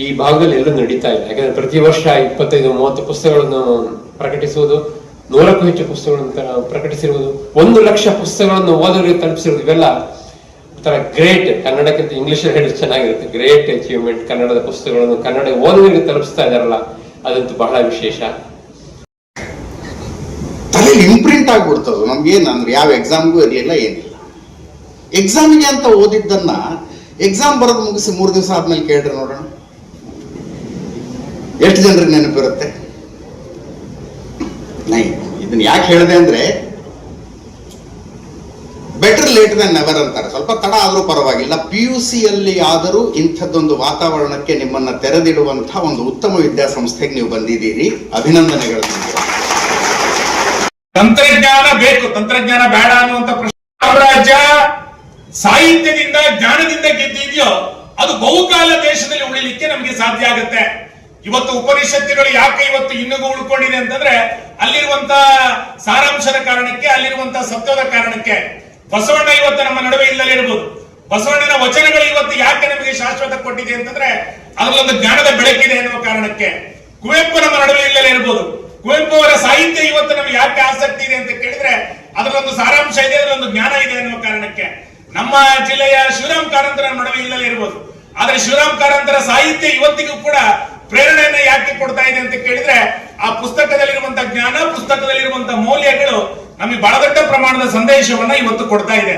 ಈ ಭಾಗದಲ್ಲಿ ಎಲ್ಲೂ ನಡೀತಾ ಇಲ್ಲ. ಯಾಕಂದ್ರೆ ಪ್ರತಿ ವರ್ಷ 25-30 ಪುಸ್ತಕಗಳನ್ನು ಪ್ರಕಟಿಸುವುದು, 100ಕ್ಕೂ ಹೆಚ್ಚು ಪುಸ್ತಕಗಳನ್ನು ಪ್ರಕಟಿಸಿರುವುದು, 1 ಲಕ್ಷ ಪುಸ್ತಕಗಳನ್ನು ಓದೋರಿಗೆ ತಲುಪಿಸಿರುವುದು, ಇವೆಲ್ಲ ಒಂಥರ ಗ್ರೇಟ್. ಕನ್ನಡಕ್ಕಿಂತ ಇಂಗ್ಲಿಷ್ ಹೇಳಿದ್ರೆ ಚೆನ್ನಾಗಿರುತ್ತೆ. Great achievement. ಕನ್ನಡದ ಪುಸ್ತಕಗಳನ್ನು ಕನ್ನಡ ಓದುಗರಿಗೆ ತಲುಪಿಸ್ತಾ ಇದಾರಲ್ಲ, ಅದಂತೂ ಬಹಳ ವಿಶೇಷ. ತಲೆಯಲ್ಲಿ ಇಂಪ್ರಿಂಟ್ ಆಗ್ಬಿಡ್ತದೆ ನಮ್ಗೇನು ಅಂದ್ರೆ ಯಾವ ಎಕ್ಸಾಮ್ಗೂ ಇರಲಿಲ್ಲ, ಏನಿಲ್ಲ. ಎಕ್ಸಾಮಿಗೆ ಅಂತ ಓದಿದ್ದನ್ನ ಎಕ್ಸಾಮ್ ಬರೋದು ಮುಗಿಸಿ 3 ದಿವಸ ಆದ್ಮೇಲೆ ಕೇಳ್ರಿ ನೋಡೋಣ, ಎಷ್ಟು ಜನರಿಗೆ ನೆನಪಿರುತ್ತೆ? ಇದನ್ನ ಯಾಕೆ ಹೇಳಿದೆ ಅಂದ್ರೆ, ಬೆಟರ್ ಲೇಟ್ ದನ್ ನೆವರ್ ಅಂತಾರೆ. ಸ್ವಲ್ಪ ತಡ ಆದ್ರೂ ಪರವಾಗಿಲ್ಲ. PUC ಯಲ್ಲಿ ಆದರೂ ಇಂಥದ್ದೊಂದು ವಾತಾವರಣಕ್ಕೆ ನಿಮ್ಮನ್ನ ತೆರೆದಿಡುವಂತಹ ಒಂದು ಉತ್ತಮ ವಿದ್ಯಾಸಂಸ್ಥೆಗೆ ನೀವು ಬಂದಿದ್ದೀರಿ. ಅಭಿನಂದನೆಗಳು. ತಂತ್ರಜ್ಞಾನ ಬೇಕು, ತಂತ್ರಜ್ಞಾನ ಬೇಡ ಅನ್ನುವಂತ ಪ್ರಶ್ನೆ. ರಾಜ್ಯ ಸಾಹಿತ್ಯದಿಂದ ಜ್ಞಾನದಿಂದ ಗೆದ್ದಿದೆಯೋ ಅದು ಬಹುಕಾಲ ದೇಶದಲ್ಲಿ ಉಳಿಲಿಕ್ಕೆ ನಮಗೆ ಸಾಧ್ಯ ಆಗುತ್ತೆ. ಇವತ್ತು ಉಪನಿಷತ್ತುಗಳು ಯಾಕೆ ಇವತ್ತು ಇನ್ನೂ ಉಳ್ಕೊಂಡಿದೆ ಅಂತಂದ್ರೆ ಅಲ್ಲಿರುವಂತ ಸಾರಾಂಶದ ಕಾರಣಕ್ಕೆ, ಅಲ್ಲಿರುವಂತ ಸತ್ವದ ಕಾರಣಕ್ಕೆ. ಬಸವಣ್ಣ ಇವತ್ತು ನಮ್ಮ ನಡುವೆ ಇಲ್ಲದೇ ಇರಬಹುದು. ಬಸವಣ್ಣನ ವಚನಗಳು ಇವತ್ತು ಯಾಕೆ ನಮಗೆ ಶಾಶ್ವತ ಕೊಟ್ಟಿದೆ ಅಂತಂದ್ರೆ ಅದರಲ್ಲೊಂದು ಜ್ಞಾನದ ಬೆಳಕಿದೆ ಎನ್ನುವ ಕಾರಣಕ್ಕೆ. ಕುವೆಂಪು ನಮ್ಮ ನಡುವೆ ಇಲ್ಲದೇ ಇರಬಹುದು. ಕುವೆಂಪು ಅವರ ಸಾಹಿತ್ಯ ಇವತ್ತು ನಮಗೆ ಯಾಕೆ ಆಸಕ್ತಿ ಇದೆ ಅಂತ ಕೇಳಿದ್ರೆ ಅದರಲ್ಲೊಂದು ಸಾರಾಂಶ ಇದೆ, ಅದರೊಂದು ಜ್ಞಾನ ಇದೆ ಎನ್ನುವ ಕಾರಣಕ್ಕೆ. ನಮ್ಮ ಜಿಲ್ಲೆಯ ಶಿವರಾಮ್ ಕಾರಂತರ ನಡುವೆ ಇಲ್ಲದೇ ಇರಬಹುದು, ಆದ್ರೆ ಶಿವರಾಮ್ ಕಾರಂತರ ಸಾಹಿತ್ಯ ಇವತ್ತಿಗೂ ಕೂಡ ಪ್ರೇರಣೆಯನ್ನ ಯಾಕೆ ಕೊಡ್ತಾ ಇದೆ ಅಂತ ಕೇಳಿದ್ರೆ ಆ ಪುಸ್ತಕದಲ್ಲಿರುವಂತಹ ಜ್ಞಾನ, ಪುಸ್ತಕದಲ್ಲಿರುವಂತಹ ಮೌಲ್ಯಗಳು ನಮಗೆ ಬಹಳ ದೊಡ್ಡ ಪ್ರಮಾಣದ ಸಂದೇಶವನ್ನ ಇವತ್ತು ಕೊಡ್ತಾ ಇದೆ.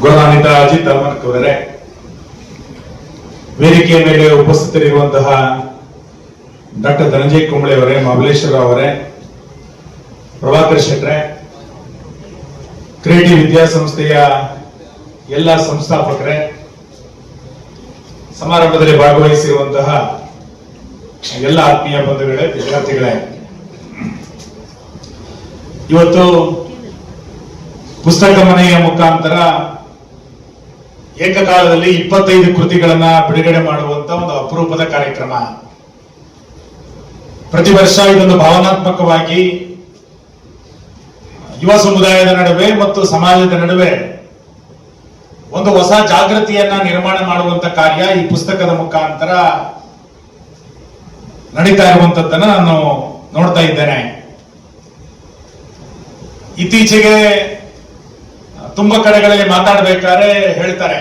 ಗೌರವಾನ್ವಿತ ಅಜಿತ್ ಅಹಮದ್ ಅವರೇ, ವೇದಿಕೆಯ ಮೇಲೆ ಉಪಸ್ಥಿತರಿರುವಂತಹ ಡಾಕ್ಟರ್ ಧನಂಜಯ ಕುಂಬಳೆ ಅವರೇ, ಮಹಾಬಲೇಶ್ವರ ಅವರೇ, ಪ್ರಭಾಕರ್ ಶೆಟ್ರೆ, ಕ್ರಿಯೇಟಿವ್ ವಿದ್ಯಾಸಂಸ್ಥೆಯ ಎಲ್ಲ ಸಂಸ್ಥಾಪಕರೇ, ಸಮಾರಂಭದಲ್ಲಿ ಭಾಗವಹಿಸಿರುವಂತಹ ಎಲ್ಲ ಆತ್ಮೀಯ ಬಂಧುಗಳೇ, ವಿದ್ಯಾರ್ಥಿಗಳೇ, ಇವತ್ತು ಪುಸ್ತಕ ಮನೆಯ ಮುಖಾಂತರ ಏಕಕಾಲದಲ್ಲಿ 25 ಕೃತಿಗಳನ್ನ ಬಿಡುಗಡೆ ಮಾಡುವಂತ ಒಂದು ಅಪರೂಪದ ಕಾರ್ಯಕ್ರಮ. ಪ್ರತಿ ವರ್ಷ ಇದೊಂದು ಭಾವನಾತ್ಮಕವಾಗಿ ಯುವ ಸಮುದಾಯದ ನಡುವೆ ಮತ್ತು ಸಮಾಜದ ನಡುವೆ ಒಂದು ಹೊಸ ಜಾಗೃತಿಯನ್ನ ನಿರ್ಮಾಣ ಮಾಡುವಂತ ಕಾರ್ಯ ಈ ಪುಸ್ತಕದ ಮುಖಾಂತರ ನಡೀತಾ ಇರುವಂತದ್ದನ್ನ ನಾನು ನೋಡ್ತಾ ಇದ್ದೇನೆ. ಇತ್ತೀಚೆಗೆ ತುಂಬಾ ಕಡೆಗಳಲ್ಲಿ ಮಾತಾಡಬೇಕಾದ್ರೆ ಹೇಳ್ತಾರೆ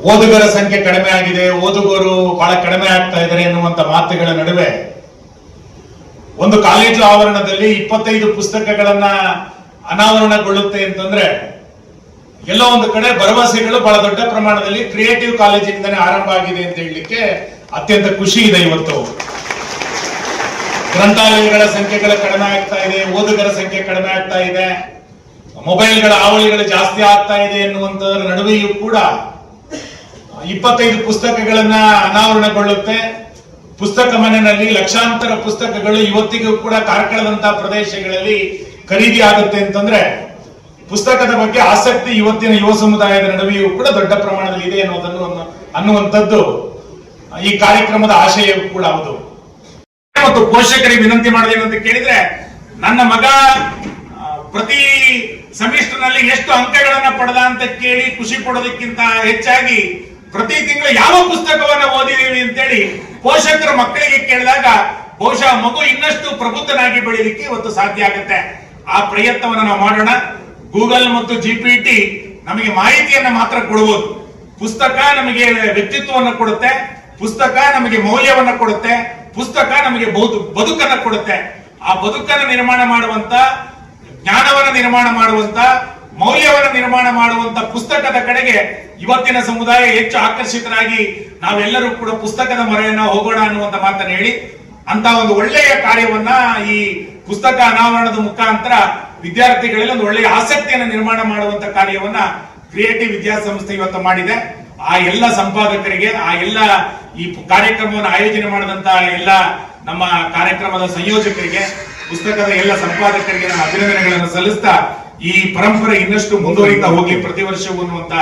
ಓದುಗರ ಸಂಖ್ಯೆ ಕಡಿಮೆ ಆಗಿದೆ, ಓದುಗರು ಬಹಳ ಕಡಿಮೆ ಆಗ್ತಾ ಇದ್ದಾರೆ ಎನ್ನುವಂತ ಮಾತುಗಳ ನಡುವೆ ಒಂದು ಕಾಲೇಜು ಆವರಣದಲ್ಲಿ 25 ಪುಸ್ತಕಗಳನ್ನ ಅನಾವರಣಗೊಳ್ಳುತ್ತೆ ಅಂತಂದ್ರೆ ಎಲ್ಲೋ ಒಂದು ಕಡೆ ಭರವಸೆಗಳು ಬಹಳ ದೊಡ್ಡ ಪ್ರಮಾಣದಲ್ಲಿ ಕ್ರಿಯೇಟಿವ್ ಕಾಲೇಜಿನಿಂದನೇ ಆರಂಭ ಆಗಿದೆ ಅಂತ ಹೇಳಲಿಕ್ಕೆ ಅತ್ಯಂತ ಖುಷಿ ಇದೆ. ಇವತ್ತು ಗ್ರಂಥಾಲಯಗಳ ಸಂಖ್ಯೆಗಳ ಕಡಿಮೆ ಆಗ್ತಾ ಇದೆ, ಓದುಗರ ಸಂಖ್ಯೆ ಕಡಿಮೆ ಆಗ್ತಾ ಇದೆ, ಮೊಬೈಲ್ಗಳ ಹಾವಳಿಗಳು ಜಾಸ್ತಿ ಆಗ್ತಾ ಇದೆ ಎನ್ನುವಂತದರ ನಡುವೆಯೂ ಕೂಡ 25 ಪುಸ್ತಕಗಳನ್ನ ಅನಾವರಣಗೊಳ್ಳುತ್ತೆ. ಪುಸ್ತಕ ಮನೆಯಲ್ಲಿ ಲಕ್ಷಾಂತರ ಪುಸ್ತಕಗಳು ಇವತ್ತಿಗೂ ಕೂಡ ಕಾರ್ಕಳದಂತಹ ಪ್ರದೇಶಗಳಲ್ಲಿ ಖರೀದಿ ಆಗುತ್ತೆ ಅಂತಂದ್ರೆ ಪುಸ್ತಕದ ಬಗ್ಗೆ ಆಸಕ್ತಿ ಇವತ್ತಿನ ಯುವ ಸಮುದಾಯದ ನಡುವೆಯೂ ಕೂಡ ದೊಡ್ಡ ಪ್ರಮಾಣದಲ್ಲಿ ಇದೆ ಅನ್ನುವಂಥದ್ದು ಈ ಕಾರ್ಯಕ್ರಮದ ಆಶಯವೂ ಕೂಡ ಹೌದು. ಮತ್ತು ಪೋಷಕರಿಗೆ ವಿನಂತಿ ಮಾಡೋದೇನು ಅಂತ ಕೇಳಿದ್ರೆ, ನನ್ನ ಮಗ ಪ್ರತಿ ಸೆಮಿಸ್ಟರ್ ನಲ್ಲಿ ಎಷ್ಟು ಅಂಕಗಳನ್ನ ಪಡೆದ ಅಂತ ಕೇಳಿ ಖುಷಿ ಪಡೋದಕ್ಕಿಂತ ಹೆಚ್ಚಾಗಿ ಪ್ರತಿ ತಿಂಗಳು ಯಾವ ಪುಸ್ತಕವನ್ನ ಓದಿದೀವಿ ಅಂತೇಳಿ ಪೋಷಕರು ಮಕ್ಕಳಿಗೆ ಕೇಳಿದಾಗ ಬಹುಶಃ ಮಗು ಇನ್ನಷ್ಟು ಪ್ರಬುದ್ಧನಾಗಿ ಬೆಳೀಲಿಕ್ಕೆ ಇವತ್ತು ಸಾಧ್ಯ ಆಗುತ್ತೆ. ಆ ಪ್ರಯತ್ನವನ್ನು ನಾವು ಮಾಡೋಣ. ಗೂಗಲ್ ಮತ್ತು GPT ನಮಗೆ ಮಾಹಿತಿಯನ್ನ ಮಾತ್ರ ಕೊಡಬಹುದು. ಪುಸ್ತಕ ನಮಗೆ ವ್ಯಕ್ತಿತ್ವವನ್ನು ಕೊಡುತ್ತೆ, ಪುಸ್ತಕ ನಮಗೆ ಮೌಲ್ಯವನ್ನ ಕೊಡುತ್ತೆ, ಪುಸ್ತಕ ನಮಗೆ ಬದುಕನ್ನ ಕೊಡುತ್ತೆ. ಆ ಬದುಕನ್ನ ನಿರ್ಮಾಣ ಮಾಡುವಂತ, ಜ್ಞಾನವನ್ನ ನಿರ್ಮಾಣ ಮಾಡುವಂತ, ಮೌಲ್ಯವನ್ನ ನಿರ್ಮಾಣ ಮಾಡುವಂತ ಪುಸ್ತಕದ ಕಡೆಗೆ ಇವತ್ತಿನ ಸಮುದಾಯ ಹೆಚ್ಚು ಆಕರ್ಷಿತರಾಗಿ ನಾವೆಲ್ಲರೂ ಕೂಡ ಪುಸ್ತಕದ ಮೊರೆಯನ್ನ ಹೋಗೋಣ ಅನ್ನುವಂತ ಮಾತನ್ನ ಹೇಳಿ ಅಂತ ಒಂದು ಒಳ್ಳೆಯ ಕಾರ್ಯವನ್ನ ಈ ಪುಸ್ತಕ ಅನಾವರಣದ ಮುಖಾಂತರ ವಿದ್ಯಾರ್ಥಿಗಳಲ್ಲಿ ಒಂದು ಒಳ್ಳೆಯ ಆಸಕ್ತಿಯನ್ನು ನಿರ್ಮಾಣ ಮಾಡುವಂತ ಕಾರ್ಯವನ್ನ ಕ್ರಿಯೇಟಿವ್ ವಿದ್ಯಾಸಂಸ್ಥೆ ಇವತ್ತು ಮಾಡಿದೆ. ಆ ಎಲ್ಲ ಸಂಪಾದಕರಿಗೆ, ಆ ಎಲ್ಲ ಈ ಕಾರ್ಯಕ್ರಮವನ್ನು ಆಯೋಜನೆ ಮಾಡಿದಂತ ಎಲ್ಲ ನಮ್ಮ ಕಾರ್ಯಕ್ರಮದ ಸಂಯೋಜಕರಿಗೆ ಪುಸ್ತಕದ ಎಲ್ಲ ಸಂಪಾದಕರಿಗೆ ನಾನು ಅಭಿನಂದನೆಗಳನ್ನು ಸಲ್ಲಿಸ್ತಾ ಈ ಪರಂಪರೆ ಇನ್ನಷ್ಟು ಮುಂದುವರಿತಾ ಹೋಗಿ ಪ್ರತಿ ವರ್ಷವೂ ಅನ್ನುವಂತ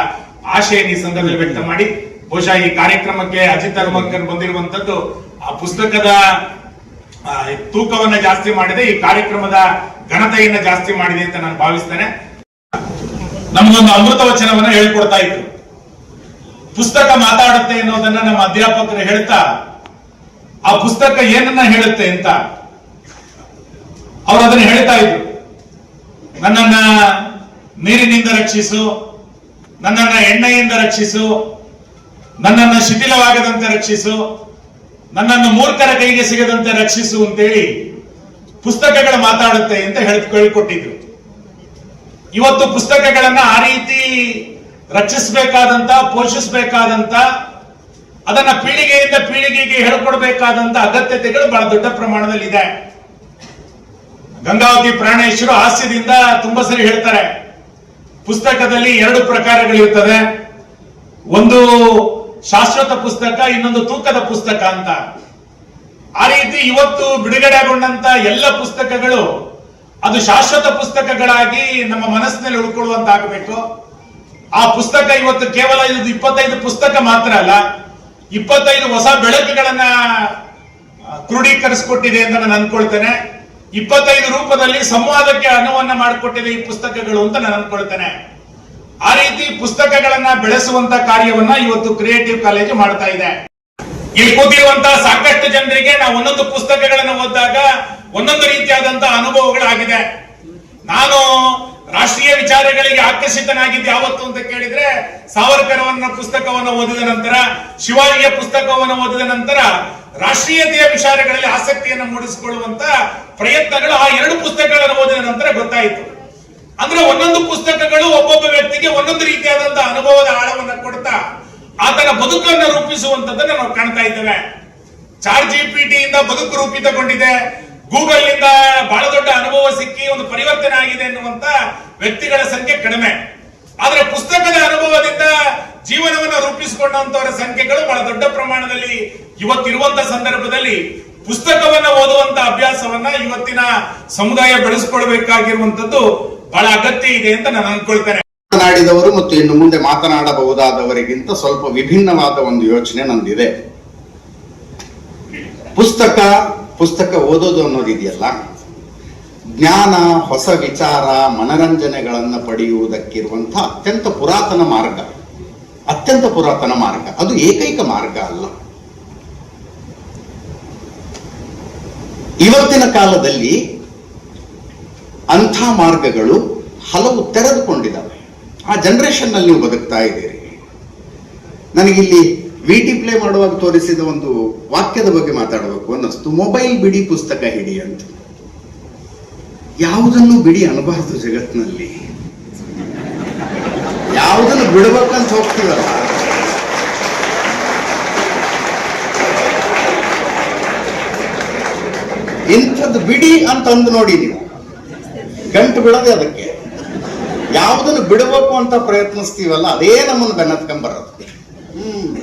ಆಶೆಯನ್ನು ಈ ಸಂದರ್ಭದಲ್ಲಿ ವ್ಯಕ್ತ ಮಾಡಿ, ಬಹುಶಃ ಈ ಕಾರ್ಯಕ್ರಮಕ್ಕೆ ಅಜಿತ್ ಹನುಮಂಕರ್ ಬಂದಿರುವಂತದ್ದು ಆ ಪುಸ್ತಕದ ತೂಕವನ್ನ ಜಾಸ್ತಿ ಮಾಡಿದೆ, ಈ ಕಾರ್ಯಕ್ರಮದ ಘನತೆಯನ್ನ ಜಾಸ್ತಿ ಮಾಡಿದೆ ಅಂತ ನಾನು ಭಾವಿಸ್ತೇನೆ. ನಮಗೊಂದು ಅಮೃತ ವಚನವನ್ನ ಹೇಳ್ಕೊಡ್ತಾ ಇದ್ರು. ಪುಸ್ತಕ ಮಾತಾಡುತ್ತೆ ಅನ್ನೋದನ್ನ ನಮ್ಮ ಅಧ್ಯಾಪಕರು ಹೇಳ್ತಾ, ಆ ಪುಸ್ತಕ ಏನನ್ನ ಹೇಳುತ್ತೆ ಅಂತ ಅವರು ಅದನ್ನ ಹೇಳ್ತಾ ಇದ್ರು. ನನ್ನನ್ನ ನೀರಿನಿಂದ ರಕ್ಷಿಸು, ನನ್ನನ್ನ ಎಣ್ಣೆಯಿಂದ ರಕ್ಷಿಸು, ನನ್ನನ್ನು ಶಿಥಿಲವಾಗದಂತೆ ರಕ್ಷಿಸು, ನನ್ನನ್ನು ಮೂರ್ಖರ ಕೈಗೆ ಸಿಗದಂತೆ ರಕ್ಷಿಸು ಅಂತೇಳಿ ಪುಸ್ತಕಗಳು ಮಾತಾಡುತ್ತೆ ಅಂತ ಹೇಳಿಕೊಟ್ಟಿದ್ರು. ಇವತ್ತು ಪುಸ್ತಕಗಳನ್ನ ಆ ರೀತಿ ರಕ್ಷಿಸಬೇಕಾದಂತ, ಪೋಷಿಸಬೇಕಾದಂತ, ಅದನ್ನ ಪೀಳಿಗೆಯಿಂದ ಪೀಳಿಗೆಗೆ ಹೇಳ್ಕೊಡ್ಬೇಕಾದಂತ ಅಗತ್ಯತೆಗಳು ಬಹಳ ದೊಡ್ಡ ಪ್ರಮಾಣದಲ್ಲಿ ಇದೆ. ಗಂಗಾವತಿ ಪ್ರಾಣೇಶ್ವರು ಹಾಸ್ಯದಿಂದ ತುಂಬಾ ಸರಿ ಹೇಳ್ತಾರೆ, ಪುಸ್ತಕದಲ್ಲಿ 2 ಪ್ರಕಾರಗಳಿರ್ತದೆ, ಒಂದು ಶಾಶ್ವತ ಪುಸ್ತಕ, ಇನ್ನೊಂದು ತೂಕದ ಪುಸ್ತಕ ಅಂತ. ಆ ರೀತಿ ಇವತ್ತು ಬಿಡುಗಡೆಗೊಂಡಂತ ಎಲ್ಲ ಪುಸ್ತಕಗಳು ಅದು ಶಾಶ್ವತ ಪುಸ್ತಕಗಳಾಗಿ ನಮ್ಮ ಮನಸ್ಸಿನಲ್ಲಿ ಉಳ್ಕೊಳ್ಳುವಂತಾಗಬೇಕು. ಆ ಪುಸ್ತಕ ಇವತ್ತು ಕೇವಲ 25 ಪುಸ್ತಕ ಮಾತ್ರ ಅಲ್ಲ, 25 ಹೊಸ ಬೆಳಕುಗಳನ್ನ ಕ್ರೋಢೀಕರಿಸಿಕೊಟ್ಟಿದೆ ಅಂತ ನಾನು ಅನ್ಕೊಳ್ತೇನೆ. 25 ರೂಪದಲ್ಲಿ ಸಂವಾದಕ್ಕೆ ಅನುವನ್ನ ಮಾಡಿಕೊಟ್ಟಿದೆ ಈ ಪುಸ್ತಕಗಳು ಅಂತ ನಾನು ಅನ್ಕೊಳ್ತೇನೆ. ಆ ರೀತಿ ಪುಸ್ತಕಗಳನ್ನ ಬೆಳೆಸುವಂತ ಕಾರ್ಯವನ್ನ ಇವತ್ತು ಕ್ರಿಯೇಟಿವ್ ಕಾಲೇಜು ಮಾಡ್ತಾ ಇದೆ. ಇಲ್ಲಿ ಕೂತಿರುವಂತಹ ಸಾಕಷ್ಟು ಜನರಿಗೆ ನಾವು ಒಂದೊಂದು ಪುಸ್ತಕಗಳನ್ನು ಓದಿದಾಗ ಒಂದೊಂದು ರೀತಿಯಾದಂತಹ ಅನುಭವಗಳಾಗಿದೆ. ನಾನು ರಾಷ್ಟ್ರೀಯ ವಿಚಾರಗಳಿಗೆ ಆಕರ್ಷಿತನಾಗಿದ್ದು ಯಾವತ್ತು ಅಂತ ಕೇಳಿದ್ರೆ, ಸಾವರ್ಕರ್ ಅವರ ಪುಸ್ತಕವನ್ನು ಓದಿದ ನಂತರ, ಶಿವಾಜಿಯ ಪುಸ್ತಕವನ್ನು ಓದಿದ ನಂತರ ರಾಷ್ಟ್ರೀಯತೆಯ ವಿಚಾರಗಳಲ್ಲಿ ಆಸಕ್ತಿಯನ್ನು ಮೂಡಿಸಿಕೊಳ್ಳುವಂತ ಪ್ರಯತ್ನಗಳು ಆ 2 ಪುಸ್ತಕಗಳನ್ನು ಓದಿದ ನಂತರ ಗೊತ್ತಾಯಿತು. ಅಂದ್ರೆ ಒಂದೊಂದು ಪುಸ್ತಕಗಳು ಒಬ್ಬೊಬ್ಬ ವ್ಯಕ್ತಿಗೆ ಒಂದೊಂದು ರೀತಿಯಾದಂತಹ ಅನುಭವದ ಆಳವನ್ನು ಕೊಡ್ತಾ ಆತನ ಬದುಕನ್ನು ರೂಪಿಸುವಂತದ್ದನ್ನ ನಾವು ಕಾಣ್ತಾ ಇದ್ದೇವೆ. ChatGPT ಇಂದ ಬದುಕು ರೂಪಿತಗೊಂಡಿದೆ, ಗೂಗಲ್ ನಿಂದ ಬಹಳ ದೊಡ್ಡ ಅನುಭವ ಸಿಕ್ಕಿ ಒಂದು ಪರಿವರ್ತನೆ ಆಗಿದೆ ಎನ್ನುವಂತ ವ್ಯಕ್ತಿಗಳ ಸಂಖ್ಯೆ ಕಡಿಮೆ. ಆದ್ರೆ ಪುಸ್ತಕದ ಅನುಭವದಿಂದ ಜೀವನವನ್ನು ರೂಪಿಸಿಕೊಂಡಂತವರ ಸಂಖ್ಯೆಗಳು ಬಹಳ ದೊಡ್ಡ ಪ್ರಮಾಣದಲ್ಲಿ ಇವತ್ತಿರುವಂತ ಸಂದರ್ಭದಲ್ಲಿ ಪುಸ್ತಕವನ್ನ ಓದುವಂತ ಅಭ್ಯಾಸವನ್ನ ಇವತ್ತಿನ ಸಮುದಾಯ ಬೆಳೆಸಿಕೊಳ್ಬೇಕಾಗಿರುವಂತದ್ದು ಬಹಳ ಅಗತ್ಯ ಇದೆ ಅಂತ ನಾನು ಅನ್ಕೊಳ್ತೇನೆ. ಮಾತನಾಡಿದವರು ಮತ್ತು ಇನ್ನು ಮುಂದೆ ಮಾತನಾಡಬಹುದಾದವರಿಗಿಂತ ಸ್ವಲ್ಪ ವಿಭಿನ್ನವಾದ ಒಂದು ಯೋಚನೆ ನಂದಿದೆ. ಪುಸ್ತಕ ಓದೋದು ಅನ್ನೋದಿದೆಯಲ್ಲ, ಜ್ಞಾನ, ಹೊಸ ವಿಚಾರ, ಮನರಂಜನೆಗಳನ್ನ ಪಡೆಯುವುದಕ್ಕಿರುವಂತಹ ಅತ್ಯಂತ ಪುರಾತನ ಮಾರ್ಗ. ಅದು ಏಕೈಕ ಮಾರ್ಗ ಅಲ್ಲ. ಇವತ್ತಿನ ಕಾಲದಲ್ಲಿ ಅಂಥ ಮಾರ್ಗಗಳು ಹಲವು ತೆರೆದುಕೊಂಡಿದ್ದಾವೆ. ಆ ಜನರೇಷನ್ ನಲ್ಲಿ ನೀವು ಬದುಕ್ತಾ ಇದ್ದೀರಿ. ನನಗಿಲ್ಲಿ VT ಪ್ಲೇ ಮಾಡುವಾಗ ತೋರಿಸಿದ ಒಂದು ವಾಕ್ಯದ ಬಗ್ಗೆ ಮಾತಾಡಬೇಕು ಅನ್ನಿಸ್ತು. ಮೊಬೈಲ್ ಬಿಡಿ, ಪುಸ್ತಕ ಹಿಡಿ ಅಂತ. ಯಾವುದನ್ನು ಬಿಡಿ ಅನ್ನಬಾರದು ಜಗತ್ತಿನಲ್ಲಿ. ಯಾವುದನ್ನು ಬಿಡಬೇಕಂತ ಹೋಗ್ತೀವಲ್ಲ, ಇಂಥದ್ದು ಬಿಡಿ ಅಂತ ಅಂದು ನೋಡಿ ನೀವು, ಗಂಟು ಬಿಡದೆ ಅದಕ್ಕೆ. ಯಾವುದನ್ನು ಬಿಡಬೇಕು ಅಂತ ಪ್ರಯತ್ನಿಸ್ತೀವಲ್ಲ, ಅದೇ ನಮ್ಮನ್ನು ಬೆನ್ನತ್ಕೊಂಡ್ಬರೋದು.